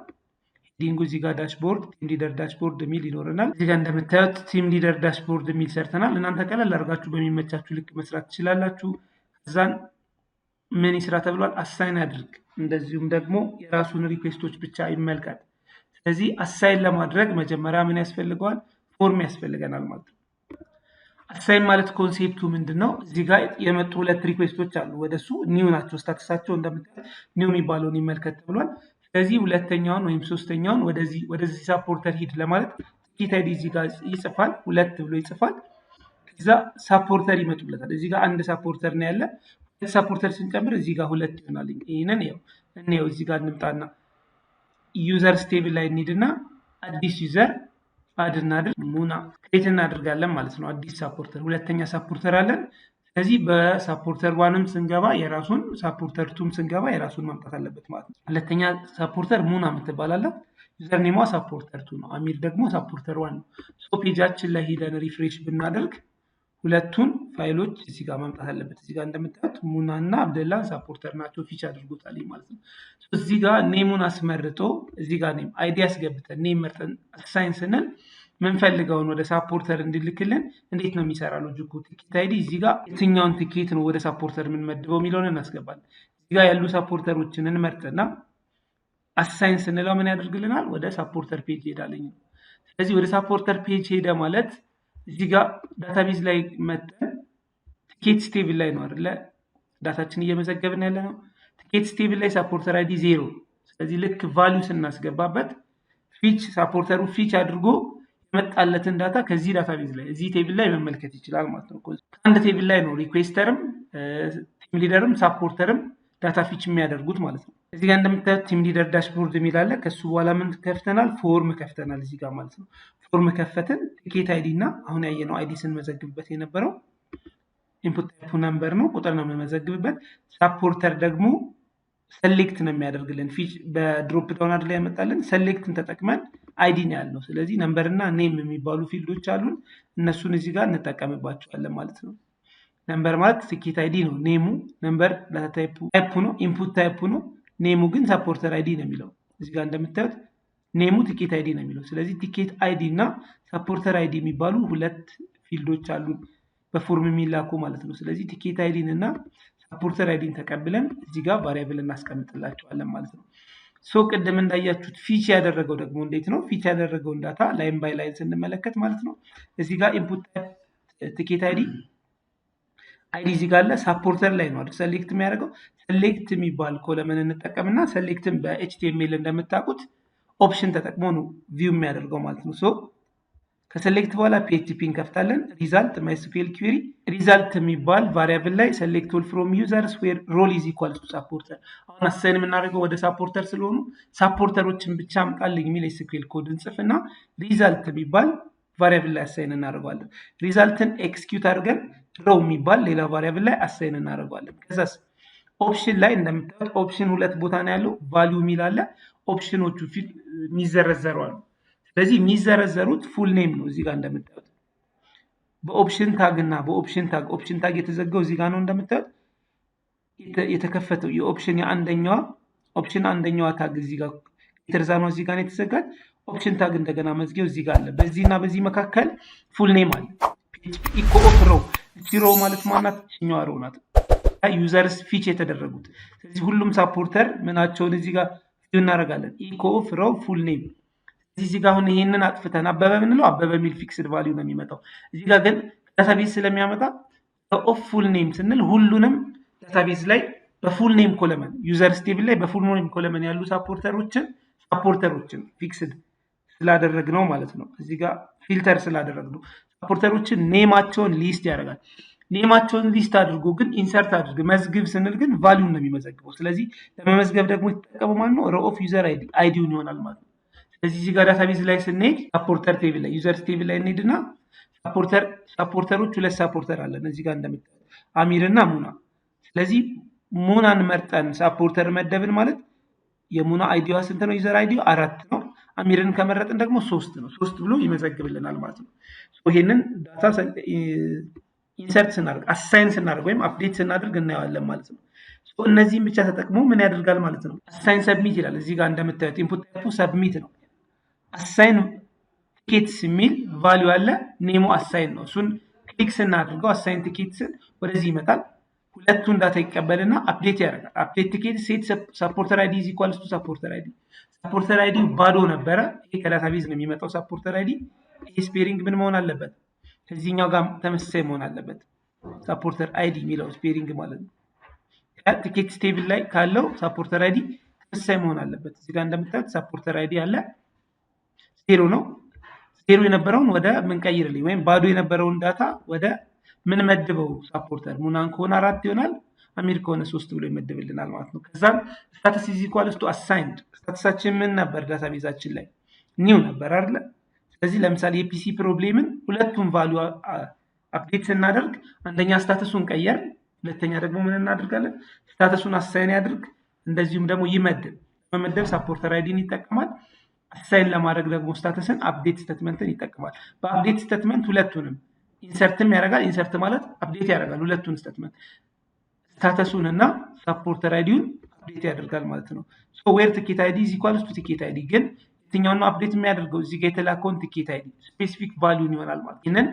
ሄዲንጉ እዚህ ጋር ዳሽቦርድ ቲም ሊደር ዳሽቦርድ የሚል ይኖረናል። እዚህ ጋር እንደምታዩት ቲም ሊደር ዳሽቦርድ የሚል ሰርተናል። እናንተ ቀለል አድርጋችሁ በሚመቻችሁ ልክ መስራት ትችላላችሁ። ከዛን ምን ይስራ ተብሏል? አሳይን ያድርግ። እንደዚሁም ደግሞ የራሱን ሪኩዌስቶች ብቻ ይመልከት። ስለዚህ አሳይን ለማድረግ መጀመሪያ ምን ያስፈልገዋል? ፎርም ያስፈልገናል ማለት ነው። አሳይን ማለት ኮንሴፕቱ ምንድነው? እዚህ ጋር የመጡ ሁለት ሪኩዌስቶች አሉ። ወደሱ ኒው ናቸው። ስታተሳቸው እንደምታዩት ኒው የሚባለውን ይመልከት ተብሏል። ስለዚህ ሁለተኛውን ወይም ሶስተኛውን ወደዚህ ሳፖርተር ሂድ ለማለት ቲኬት አይዲ እዚህ ጋር ይጽፋል፣ 2 ብሎ ይጽፋል። ከዛ ሳፖርተር ይመጡለታል። እዚህ ጋር አንድ ሳፖርተር ነው ያለ። ሳፖርተር ስንጨምር እዚህ ጋር 2 ይሆናል። ይሄንን እንየው። እዚህ ጋር እንምጣና ዩዘር ስቴብል ላይ እንሂድና አዲስ ዩዘር አድ እናድርግ። ሙና ክሬት እናደርጋለን ማለት ነው። አዲስ ሳፖርተር፣ ሁለተኛ ሳፖርተር አለን። ስለዚህ በሳፖርተር ዋንም ስንገባ የራሱን ሳፖርተር ቱም ስንገባ የራሱን ማምጣት አለበት ማለት ነው። ሁለተኛ ሳፖርተር ሙና የምትባላላት፣ ዩዘር ኔሟ ሳፖርተር ቱ ነው። አሚር ደግሞ ሳፖርተር ዋን ነው። ፔጃችን ላይ ሄደን ሪፍሬሽ ብናደርግ ሁለቱን ፋይሎች እዚህ ጋር ማምጣት አለበት። እዚህ ጋር እንደምታዩት ሙና እና አብደላ ሳፖርተር ናቸው፣ ፊች አድርጎታል ማለት ነው። እዚህ ጋር ኔሙን አስመርጦ እዚህ ጋር ኔም አይዲ አስገብተን ኔም መርጠን አሳይን ስንል ምንፈልገውን ወደ ሳፖርተር እንዲልክልን እንዴት ነው የሚሰራ ሎጂኩ? ቲኬት አይዲ እዚህ ጋር የትኛውን ቲኬት ነው ወደ ሳፖርተር የምንመድበው የሚለውን እናስገባለን። እዚህ ጋር ያሉ ሳፖርተሮችን እንመርጥና አሳይን ስንለው ምን ያደርግልናል? ወደ ሳፖርተር ፔጅ ሄዳለኝ። ስለዚህ ወደ ሳፖርተር ፔጅ ሄደ ማለት እዚህ ጋር ዳታቤዝ ላይ መጠን ቲኬት ስቴብል ላይ ነው አይደለ ዳታችን እየመዘገብን ያለ ነው። ቲኬት ስቴብል ላይ ሳፖርተር አይዲ 0። ስለዚህ ልክ ቫልዩ ስናስገባበት ፊች ሳፖርተሩ ፊች አድርጎ የመጣለትን ዳታ ከዚህ ዳታቤዝ ላይ እዚህ ቴብል ላይ መመልከት ይችላል ማለት ነው። ከአንድ ቴብል ላይ ነው ሪኩዌስተርም ቲም ሊደርም ሳፖርተርም ዳታ ፊች የሚያደርጉት ማለት ነው። እዚህ ጋር እንደምታዩት ቲም ሊደር ዳሽቦርድ የሚል አለ። ከሱ በኋላ ምን ከፍተናል? ፎርም ከፍተናል እዚህ ጋር ማለት ነው። ፎርም ከፈትን። ቲኬት አይዲ እና አሁን ያየነው አይዲ ስንመዘግብበት የነበረው ኢንፑት ታይፑ ነምበር ነው፣ ቁጥር ነው የምንመዘግብበት። ሳፖርተር ደግሞ ሰሌክት ነው የሚያደርግልን። ፊች በድሮፕ ዳውን አድ ላይ ያመጣልን። ሰሌክትን ተጠቅመን አይዲ ነው ያልነው። ስለዚህ ነምበር እና ኔም የሚባሉ ፊልዶች አሉን። እነሱን እዚህ ጋር እንጠቀምባቸዋለን ማለት ነው። ነምበር ማለት ቲኬት አይዲ ነው። ኔሙ ነምበር ታይፑ ነው፣ ኢንፑት ታይፑ ነው። ኔሙ ግን ሳፖርተር አይዲ ነው የሚለው። እዚህ ጋር እንደምታዩት ኔሙ ቲኬት አይዲ ነው የሚለው። ስለዚህ ቲኬት አይዲ እና ሳፖርተር አይዲ የሚባሉ 2 ፊልዶች አሉ በፎርም የሚላኩ ማለት ነው። ስለዚህ ቲኬት አይዲን እና ሳፖርተር አይዲን ተቀብለን እዚህ ጋር ቫሪያብል እናስቀምጥላቸዋለን ማለት ነው። ቅድም እንዳያችሁት ፊች ያደረገው ደግሞ እንዴት ነው? ፊች ያደረገውን ዳታ ላይን ባይ ላይን ስንመለከት ማለት ነው እዚህ ጋር ኢንፑት ቲኬት አይዲ እዚህ ጋር አለ። ሳፖርተር ላይ ነው አይደል ሰሌክት የሚያደርገው። ሰሌክት የሚባል ኮለምን እንጠቀምና ሰሌክትን በኤችቲኤምኤል እንደምታውቁት ኦፕሽን ተጠቅሞ ነው ቪው የሚያደርገው ማለት ነው። ከሰሌክት በኋላ PHP እንከፍታለን። ሪዛልት ማይስኩኤል ኩዌሪ ሪዛልት የሚባል ቫሪያብል ላይ ሰሌክት ኦል ፍሮም ዩዘርስ ዌር ሮል ኢዝ ኢኳል ቱ ሳፖርተር። አሁን አሳይን የምናደርገው ወደ ሳፖርተር ስለሆኑ ሳፖርተሮችን ብቻ አምጣልኝ የሚል ኤስኩኤል ኮድ እንጽፍና ሪዛልት የሚባል ቫሪያብል ላይ አሳይን እናደርገዋለን። ሪዛልትን ኤክስኪዩት አድርገን ሮው የሚባል ሌላ ቫሪያብል ላይ አሳይን እናደርገዋለን። ከዛስ ኦፕሽን ላይ እንደምታዩት ኦፕሽን 2 ቦታ ነው ያለው። ቫልዩ የሚል አለ። ኦፕሽኖቹ ፊት የሚዘረዘሩ አሉ። ስለዚህ የሚዘረዘሩት ፉል ኔም ነው። እዚህ ጋር እንደምታዩት በኦፕሽን ታግ እና በኦፕሽን ታግ የተዘጋው እዚህ ጋር ነው እንደምታዩት የተከፈተው የኦፕሽን ኦፕሽን አንደኛዋ ታግ እዚህ ጋር የተርዛኗ እዚህ ጋር ነው የተዘጋች። ኦፕሽን ታግ እንደገና መዝጊያው እዚህ ጋር አለ። በዚህና በዚህ መካከል ፉል ኔም አለ። ኢኮ ኦፍ ሮው ሮ ማለት ማናት? እኛዋ ሮው ናት። ዩዘርስ ፊች የተደረጉት። ስለዚህ ሁሉም ሳፖርተር ምናቸውን እዚህ ጋር ፊል እናደርጋለን። ኢኮ ኦፍ ሮው ፉል ኔም። እዚህ ጋር አሁን ይሄንን አጥፍተን አበበ ምንለው አበበ ሚል ፊክስድ ቫልዩ ነው የሚመጣው። እዚህ ጋር ግን ዳታቤዝ ስለሚያመጣ ኦፍ ፉል ኔም ስንል ሁሉንም ዳታቤዝ ላይ በፉል ኔም ኮለመን ዩዘር ስቴብል ላይ በፉል ኔም ኮለመን ያሉ ሳፖርተሮችን ፊክስድ ስላደረግነው ማለት ነው። እዚህ ጋር ፊልተር ስላደረግነው ሳፖርተሮችን ኔማቸውን ሊስት ያደርጋል። ኔማቸውን ሊስት አድርጎ ግን ኢንሰርት አድርግ መዝግብ ስንል ግን ቫልዩን ነው የሚመዘግበው። ስለዚህ ለመመዝገብ ደግሞ የተጠቀመው ማለት ነው ሮ ኦፍ ዩዘር አይዲውን ይሆናል ማለት ነው። ስለዚህ እዚህ ጋር ዳታቤዝ ላይ ስንሄድ ሳፖርተር ቴብል ላይ ዩዘር ቴብል ላይ እንሄድና ሳፖርተሮች 2 ሳፖርተር አለን እዚህ ጋር እንደምታዩት አሚር እና ሙና። ስለዚህ ሙናን መርጠን ሳፖርተር መደብን ማለት የሙና አይዲዋ ስንት ነው? ዩዘር አይዲው 4 ነው። አሚርን ከመረጥን ደግሞ 3 ነው። 3 ብሎ ይመዘግብልናል ማለት ነው። ይሄንን ዳታ ኢንሰርት ስናደርግ አሳይን ስናደርግ ወይም አፕዴት ስናደርግ እናየዋለን ማለት ነው። እነዚህን ብቻ ተጠቅሞ ምን ያደርጋል ማለት ነው? አሳይን ሰብሚት ይላል። እዚህ ጋር እንደምታዩት ኢንፑት ታይፑ ሰብሚት ነው። አሳይን ቲኬትስ የሚል ቫልዩ አለ። ኔሙ አሳይን ነው። እሱን ክሊክ ስናደርገው አሳይን ቲኬትስ ወደዚህ ይመጣል። ሁለቱን ዳታ ይቀበልና አፕዴት ያደርጋል። አፕዴት ቲኬት ሴት ሳፖርተር አይዲ ኢዝ ኢኳልስ ቱ ሳፖርተር አይዲ። ሳፖርተር አይዲ ባዶ ነበረ። ይሄ ከዳታቤዝ ነው የሚመጣው ሳፖርተር አይዲ። ይሄ ስፔሪንግ ምን መሆን አለበት? ከዚህኛው ጋር ተመሳሳይ መሆን አለበት። ሳፖርተር አይዲ የሚለው ስፔሪንግ ማለት ነው። ቲኬት ቴብል ላይ ካለው ሳፖርተር አይዲ ተመሳሳይ መሆን አለበት። እዚህ ጋር እንደምታዩት ሳፖርተር አይዲ አለ 0 ነው። ዜሮ የነበረውን ወደ ምን ቀይርልኝ ወይም ባዶ የነበረውን ዳታ ወደ ምን መድበው ሳፖርተር ሙናን ከሆነ 4 ይሆናል፣ አሚር ከሆነ 3 ብሎ ይመድብልናል ማለት ነው። ከዛም ስታተስ ኢዝ ኢኳልስ ቱ አሳይንድ ስታተሳችን ምን ነበር ዳታቤዛችን ላይ ኒው ነበር አይደለ? ስለዚህ ለምሳሌ የፒሲ ፕሮብሌምን ሁለቱም ቫልዩ አፕዴት ስናደርግ አንደኛ ስታተሱን ቀየር፣ ሁለተኛ ደግሞ ምን እናደርጋለን ስታተሱን አሳይን ያድርግ፣ እንደዚሁም ደግሞ ይመድብ። በመደብ ሳፖርተር አይዲን ይጠቀማል። አሳይን ለማድረግ ደግሞ ስታተስን አፕዴት ስቴትመንትን ይጠቀማል። በአፕዴት ስቴትመንት ሁለቱንም ኢንሰርትም ያደርጋል። ኢንሰርት ማለት አፕዴት ያደርጋል ሁለቱን ስቴትመንት ስታተሱን እና ሳፖርተር አይዲውን አፕዴት ያደርጋል ማለት ነው። ሶ ዌር ቲኬት አይዲ ኢዝ ኢኳልስ ቱ ቲኬት አይዲ ግን የትኛውን ነው አፕዴት የሚያደርገው? እዚህ ጋር የተላከውን ቲኬት አይዲ ስፔሲፊክ ቫልዩን ይሆናል ማለት ነው። ይህንን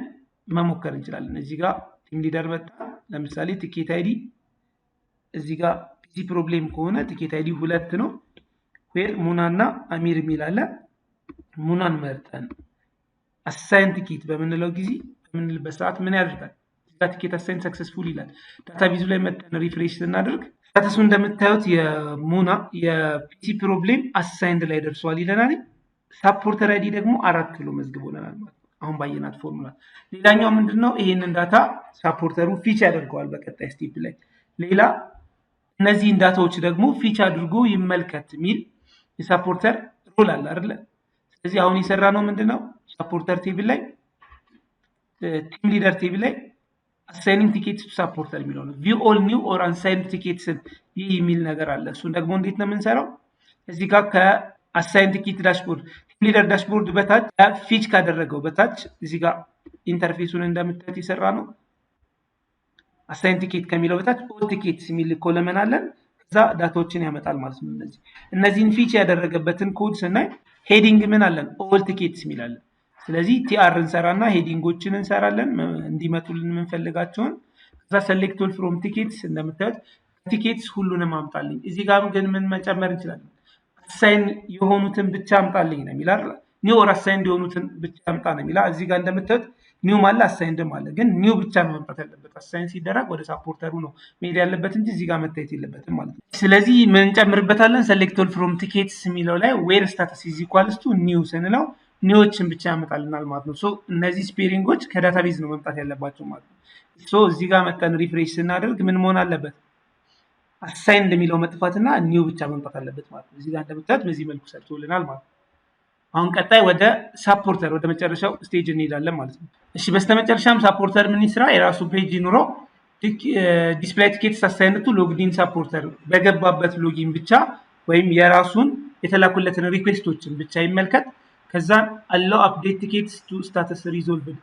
መሞከር እንችላለን። እዚህ ጋር ቲም ሊደር መጣ። ለምሳሌ ቲኬት አይዲ እዚህ ጋር ፒሲ ፕሮብሌም ከሆነ ቲኬት አይዲ 2 ነው። ዌር ሙናና አሚር የሚል አለ። ሙናን መርጠን አሳይን ቲኬት በምንለው ጊዜ በምንልበት ሰዓት ምን ያደርጋል? እዚህ ጋር ቲኬት አሳይን ሰክሰስፉል ይላል። ዳታቤዙ ላይ መጠን ሪፍሬሽ ስናደርግ ስታተሱ እንደምታዩት የሙና የፒሲ ፕሮብሌም አሳይንድ ላይ ደርሷል ይለናል። ሳፖርተር አይዲ ደግሞ 4 ብሎ መዝግቦልናል ማለት ነው አሁን ባየናት ፎርሙላ። ሌላኛው ምንድነው? ይሄንን ዳታ ሳፖርተሩ ፊች ያደርገዋል በቀጣይ ስቴፕ ላይ። ሌላ እነዚህን ዳታዎች ደግሞ ፊች አድርጎ ይመልከት የሚል የሳፖርተር ሮል አለ አይደለ? ስለዚህ አሁን የሰራ ነው ምንድነው? ሳፖርተር ቴብል ላይ ቲም ሊደር ቴብል ላይ አሳይኒንግ ቲኬትስ ቱ ሳፖርተር የሚለው ነው። ቪው ኦል ኒው ኦር አንሳይንድ ቲኬትስ ይህ የሚል ነገር አለ። እሱን ደግሞ እንዴት ነው የምንሰራው? እዚህ ጋር ከአሳይን ቲኬት ዳሽቦርድ ቲም ሊደር ዳሽቦርድ በታች ፊች ካደረገው በታች እዚህ ጋር ኢንተርፌሱን እንደምታዩት የሰራ ነው። አሳይን ቲኬት ከሚለው በታች ኦል ቲኬትስ የሚል ኮለመን አለን። ከዛ ዳታዎችን ያመጣል ማለት ነው። እነዚህን ፊች ያደረገበትን ኮድ ስናይ ሄዲንግ ምን አለን? ኦል ቲኬትስ የሚል አለን። ስለዚህ ቲአር እንሰራና ሄዲንጎችን እንሰራለን እንዲመጡልን የምንፈልጋቸውን። ከዛ ሰሌክት ኦል ፍሮም ቲኬትስ እንደምታዩት ቲኬትስ ሁሉንም አምጣልኝ። እዚህ ጋር ግን ምን መጨመር እንችላለን? አሳይን የሆኑትን ብቻ አምጣልኝ ነው የሚል አይደል? ኒው ኦር አሳይንድ የሆኑትን ብቻ አምጣ ነው የሚል። እዚህ ጋር እንደምታዩት ኒው አለ አሳይንድም አለ። ግን ኒው ብቻ ነው መምጣት ያለበት። አሳይን ሲደረግ ወደ ሳፖርተሩ ነው መሄድ ያለበት እንጂ እዚህ ጋር መታየት የለበትም ማለት ነው። ስለዚህ ምን እንጨምርበታለን? ሰሌክት ኦል ፍሮም ቲኬትስ የሚለው ላይ ዌር ስታተስ ኢዝ ኢኳልስ ቱ ኒው ስንለው ኒዎችን ብቻ ያመጣልናል ማለት ነው። ሶ እነዚህ ስፔሪንጎች ከዳታቤዝ ነው መምጣት ያለባቸው ማለት ነው። ሶ እዚህ ጋር መጠን ሪፍሬሽ ስናደርግ ምን መሆን አለበት? አሳይንድ የሚለው መጥፋትና ኒው ብቻ መምጣት አለበት ማለት ነው። እዚህ ጋር እንደምታዩት በዚህ መልኩ ሰርቶልናል ማለት ነው። አሁን ቀጣይ ወደ ሳፖርተር ወደ መጨረሻው ስቴጅ እንሄዳለን ማለት ነው። እሺ በስተመጨረሻም ሳፖርተር ምን ይስራ? የራሱ ፔጅ ይኑረው። ዲስፕሌይ ቲኬትስ አሳይንድ ቱ ሎግዲን ሳፖርተር በገባበት ሎጊን ብቻ ወይም የራሱን የተላኩለትን ሪኩዌስቶችን ብቻ ይመልከት። ከዛ አለው አፕዴት ቲኬትስ ቱ ስታተስ ሪዞልቭድ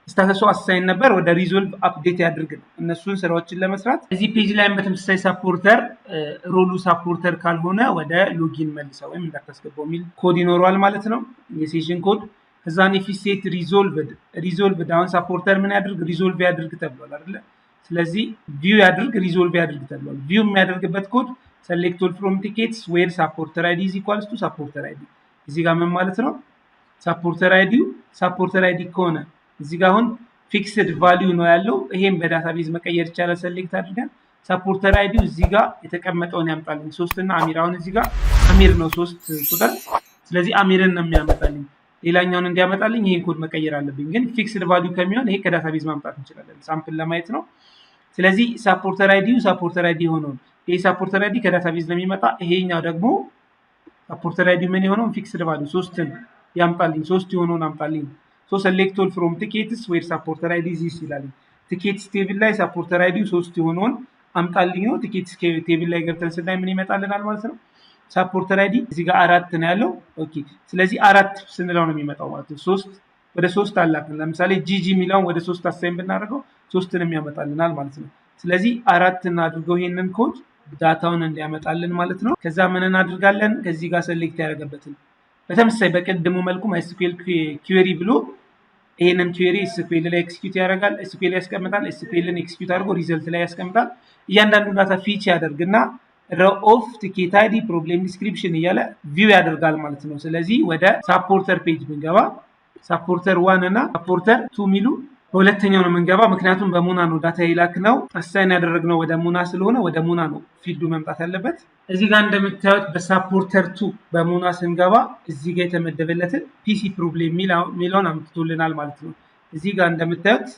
ስታተሱ አሳይን ነበር ወደ ሪዞልቭ አፕዴት ያድርግ እነሱን ስራዎችን ለመስራት። እዚህ ፔጅ ላይ በተመሳሳይ ሳፖርተር ሮሉ ሳፖርተር ካልሆነ ወደ ሎጊን መልሰው ወይም እንዳታስገባው የሚል ኮድ ይኖረዋል ማለት ነው፣ የሴሽን ኮድ። ከዛ ኔፊሴት ሪዞልቭድ አሁን ሳፖርተር ምን ያድርግ? ሪዞልቭ ያድርግ ተብሏል አይደለ? ስለዚህ ቪው ያድርግ ሪዞልቭ ያድርግ ተብሏል። ቪው የሚያደርግበት ኮድ ሰሌክት ኦል ፍሮም ቲኬትስ ዌር ሳፖርተር አይዲ ኢዝ ኢኳልስ ቱ ሳፖርተር አይዲ። እዚህ ጋር ምን ማለት ነው? ሳፖርተር አይዲ ከሆነ እዚህ ጋር አሁን ፊክስድ ቫልዩ ነው ያለው። ይሄን በዳታቤዝ መቀየር ይቻላል። ሰሌክት አድርገን ሳፖርተር አይዲው እዚህ ጋር የተቀመጠውን ያምጣልኝ 3 እና አሚር። አሁን እዚህ ጋር አሚር ነው 3 ቁጥር፣ ስለዚህ አሚርን ነው የሚያመጣልኝ። ሌላኛውን እንዲያመጣልኝ ይሄን ኮድ መቀየር አለብኝ። ግን ፊክስድ ቫልዩ ከሚሆን ይሄ ከዳታቤዝ ማምጣት እንችላለን ሳምፕል ለማየት ነው። ስለዚህ ሳፖርተር አይዲ ሆነው ይሄ ሳፖርተር አይዲ ከዳታቤዝ ነው የሚመጣ። ይሄኛው ደግሞ ሳፖርተር አይዲ ምን የሆነውን ፊክስድ ቫልዩ 3ን ያምጣልኝ 3 የሆነውን አምጣልኝ። ሶ ሰሌክት ኦል ፍሮም ቲኬትስ ዌር ሳፖርተር አይዲ ኢዝ ይላል። ቲኬትስ ቴብል ላይ ሳፖርተር አይዲ 3 የሆነውን አምጣልኝ ነው። ቲኬትስ ቴብል ላይ ገብተን ስናይ ምን ይመጣልናል ማለት ነው? ሳፖርተር አይዲ እዚህ ጋር 4 ነው ያለው። ኦኬ ስለዚህ 4 ስንለው ነው የሚመጣው ማለት ነው። 3 ወደ 3 አላክን። ለምሳሌ ጂጂ የሚለውን ወደ 3 አሳይን ብናደርገው 3ንም ያመጣልናል ማለት ነው። ስለዚህ 4 እናድርገው ይሄንን ኮድ ዳታውን እንዲያመጣልን ማለት ነው። ከዛ ምን እናድርጋለን? ከዚህ ጋር ሰሌክት ያደረገበትን በተመሳሳይ በቀድሞ መልኩ MySQL ኪዌሪ ብሎ ይሄንን ኪዌሪ SQL ላይ ኤክስኪዩት ያደርጋል። SQL ያስቀምጣል። SQLን ኤክስኪዩት አድርጎ ሪዘልት ላይ ያስቀምጣል። እያንዳንዱ ዳታ ፊች ያደርግና row of ticket ID problem description እያለ ቪው ያደርጋል ማለት ነው። ስለዚህ ወደ ሳፖርተር ፔጅ ብንገባ ሳፖርተር 1 እና ሳፖርተር 2 ሚሉ በሁለተኛው ነው የምንገባ። ምክንያቱም በሙና ነው ዳታ የላክነው አሳይን ያደረግነው ወደ ሙና ስለሆነ ወደ ሙና ነው ፊልዱ መምጣት ያለበት። እዚህ ጋር እንደምታዩት በሳፖርተር 2 በሙና ስንገባ እዚህ ጋር የተመደበለትን ፒሲ ፕሮብሌም የሚለውን አምጥቶልናል ማለት ነው። እዚህ ጋር እንደምታዩት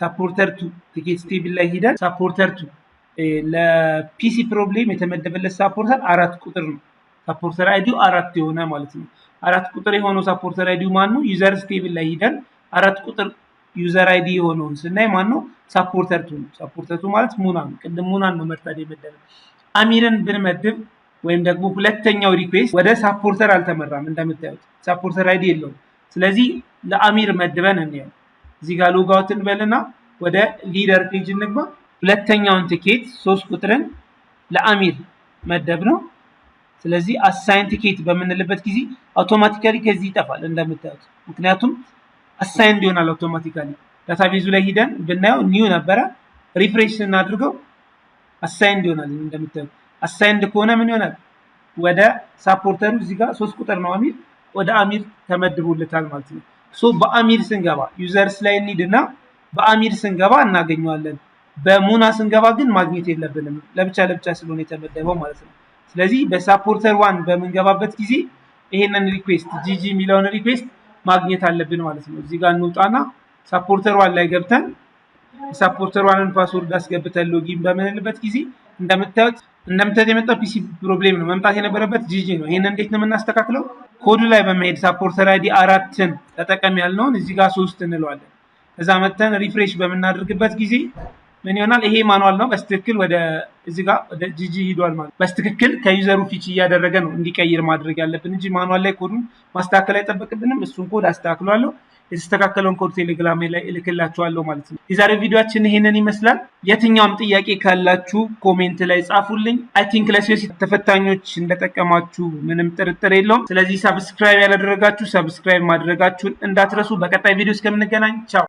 ሳፖርተር 2 ቲኬት ቴብል ላይ ሂደን ሳፖርተር 2 ለፒሲ ፕሮብሌም የተመደበለት ሳፖርተር 4 ቁጥር ነው። ሳፖርተር አይዲው 4 የሆነ ማለት ነው። 4 ቁጥር የሆነው ሳፖርተር አይዲው ማን ነው? ዩዘር ቴብል ላይ ሂደን 4 ቁጥር ዩዘር አይዲ የሆነውን ስናይ ማን ነው? ሳፖርተር 2 ነው። ሳፖርተር 2 ማለት ሙና ነው። ቅድም ሙናን ነው መርጠን የመደበው። አሚርን ብንመድብ ወይም ደግሞ ሁለተኛው ሪኩዌስት ወደ ሳፖርተር አልተመራም። እንደምታዩት ሳፖርተር አይዲ የለውም። ስለዚህ ለአሚር መድበን እንየው። እዚህ ጋር ሎግ አውት እንበልና ወደ ሊደር ፔጅ እንግባ። ሁለተኛውን ቲኬት 3 ቁጥርን ለአሚር መደብ ነው። ስለዚህ አሳይን ቲኬት በምንልበት ጊዜ አውቶማቲካሊ ከዚህ ይጠፋል እንደምታዩት። ምክንያቱም አሳይን ይሆናል አውቶማቲካሊ። ዳታቤዙ ላይ ሂደን ብናየው ኒው ነበረ፣ ሪፍሬሽ እናድርገው አሳይን ይሆናል እንደምታዩት። አሳይንድ ከሆነ ምን ይሆናል? ወደ ሳፖርተሩ እዚህ ጋር 3 ቁጥር ነው አሚር፣ ወደ አሚር ተመድቦለታል ማለት ነው። ሶ በአሚር ስንገባ ዩዘርስ ላይ እንሂድና በአሚር ስንገባ እናገኘዋለን። በሙና ስንገባ ግን ማግኘት የለብንም፣ ለብቻ ለብቻ ስለሆነ የተመደበው ማለት ነው። ስለዚህ በሳፖርተር 1 በምንገባበት ጊዜ ይሄንን ሪኩዌስት ጂጂ የሚለውን ሪኩዌስት ማግኘት አለብን ማለት ነው። እዚህ ጋር እንውጣና ሳፖርተር 1 ላይ ገብተን ሳፖርተር 1ን ፓስወርድ አስገብተን ሎጊን በምንልበት ጊዜ እንደምታዩት የመጣው ፒሲ ፕሮብሌም ነው። መምጣት የነበረበት ጂጂ ነው። ይሄን እንዴት ነው የምናስተካክለው? ኮዱ ላይ በመሄድ ሳፖርተር አይዲ 4ን ተጠቀም ያልነውን እዚህ ጋር 3 እንለዋለን። ከዛ መተን ሪፍሬሽ በምናደርግበት ጊዜ ምን ይሆናል? ይሄ ማኑዋል ነው። በስትክክል ወደ እዚህ ጋር ወደ ጂጂ ሂዷል ማለት። በስትክክል ከዩዘሩ ፊች እያደረገ ነው እንዲቀይር ማድረግ ያለብን እንጂ ማኑዋል ላይ ኮዱን ማስተካከል አይጠበቅብንም። እሱን ኮድ አስተካክሏለሁ። የተስተካከለውን ኮድ ቴሌግራም ላይ እልክላችኋለሁ ማለት ነው። የዛሬው ቪዲዮአችን ይሄንን ይመስላል። የትኛውም ጥያቄ ካላችሁ ኮሜንት ላይ ጻፉልኝ። አይ ቲንክ ለሲኦሲ ተፈታኞች እንደጠቀማችሁ ምንም ጥርጥር የለውም። ስለዚህ ሰብስክራይብ ያላደረጋችሁ ሰብስክራይብ ማድረጋችሁን እንዳትረሱ። በቀጣይ ቪዲዮ እስከምንገናኝ ቻው።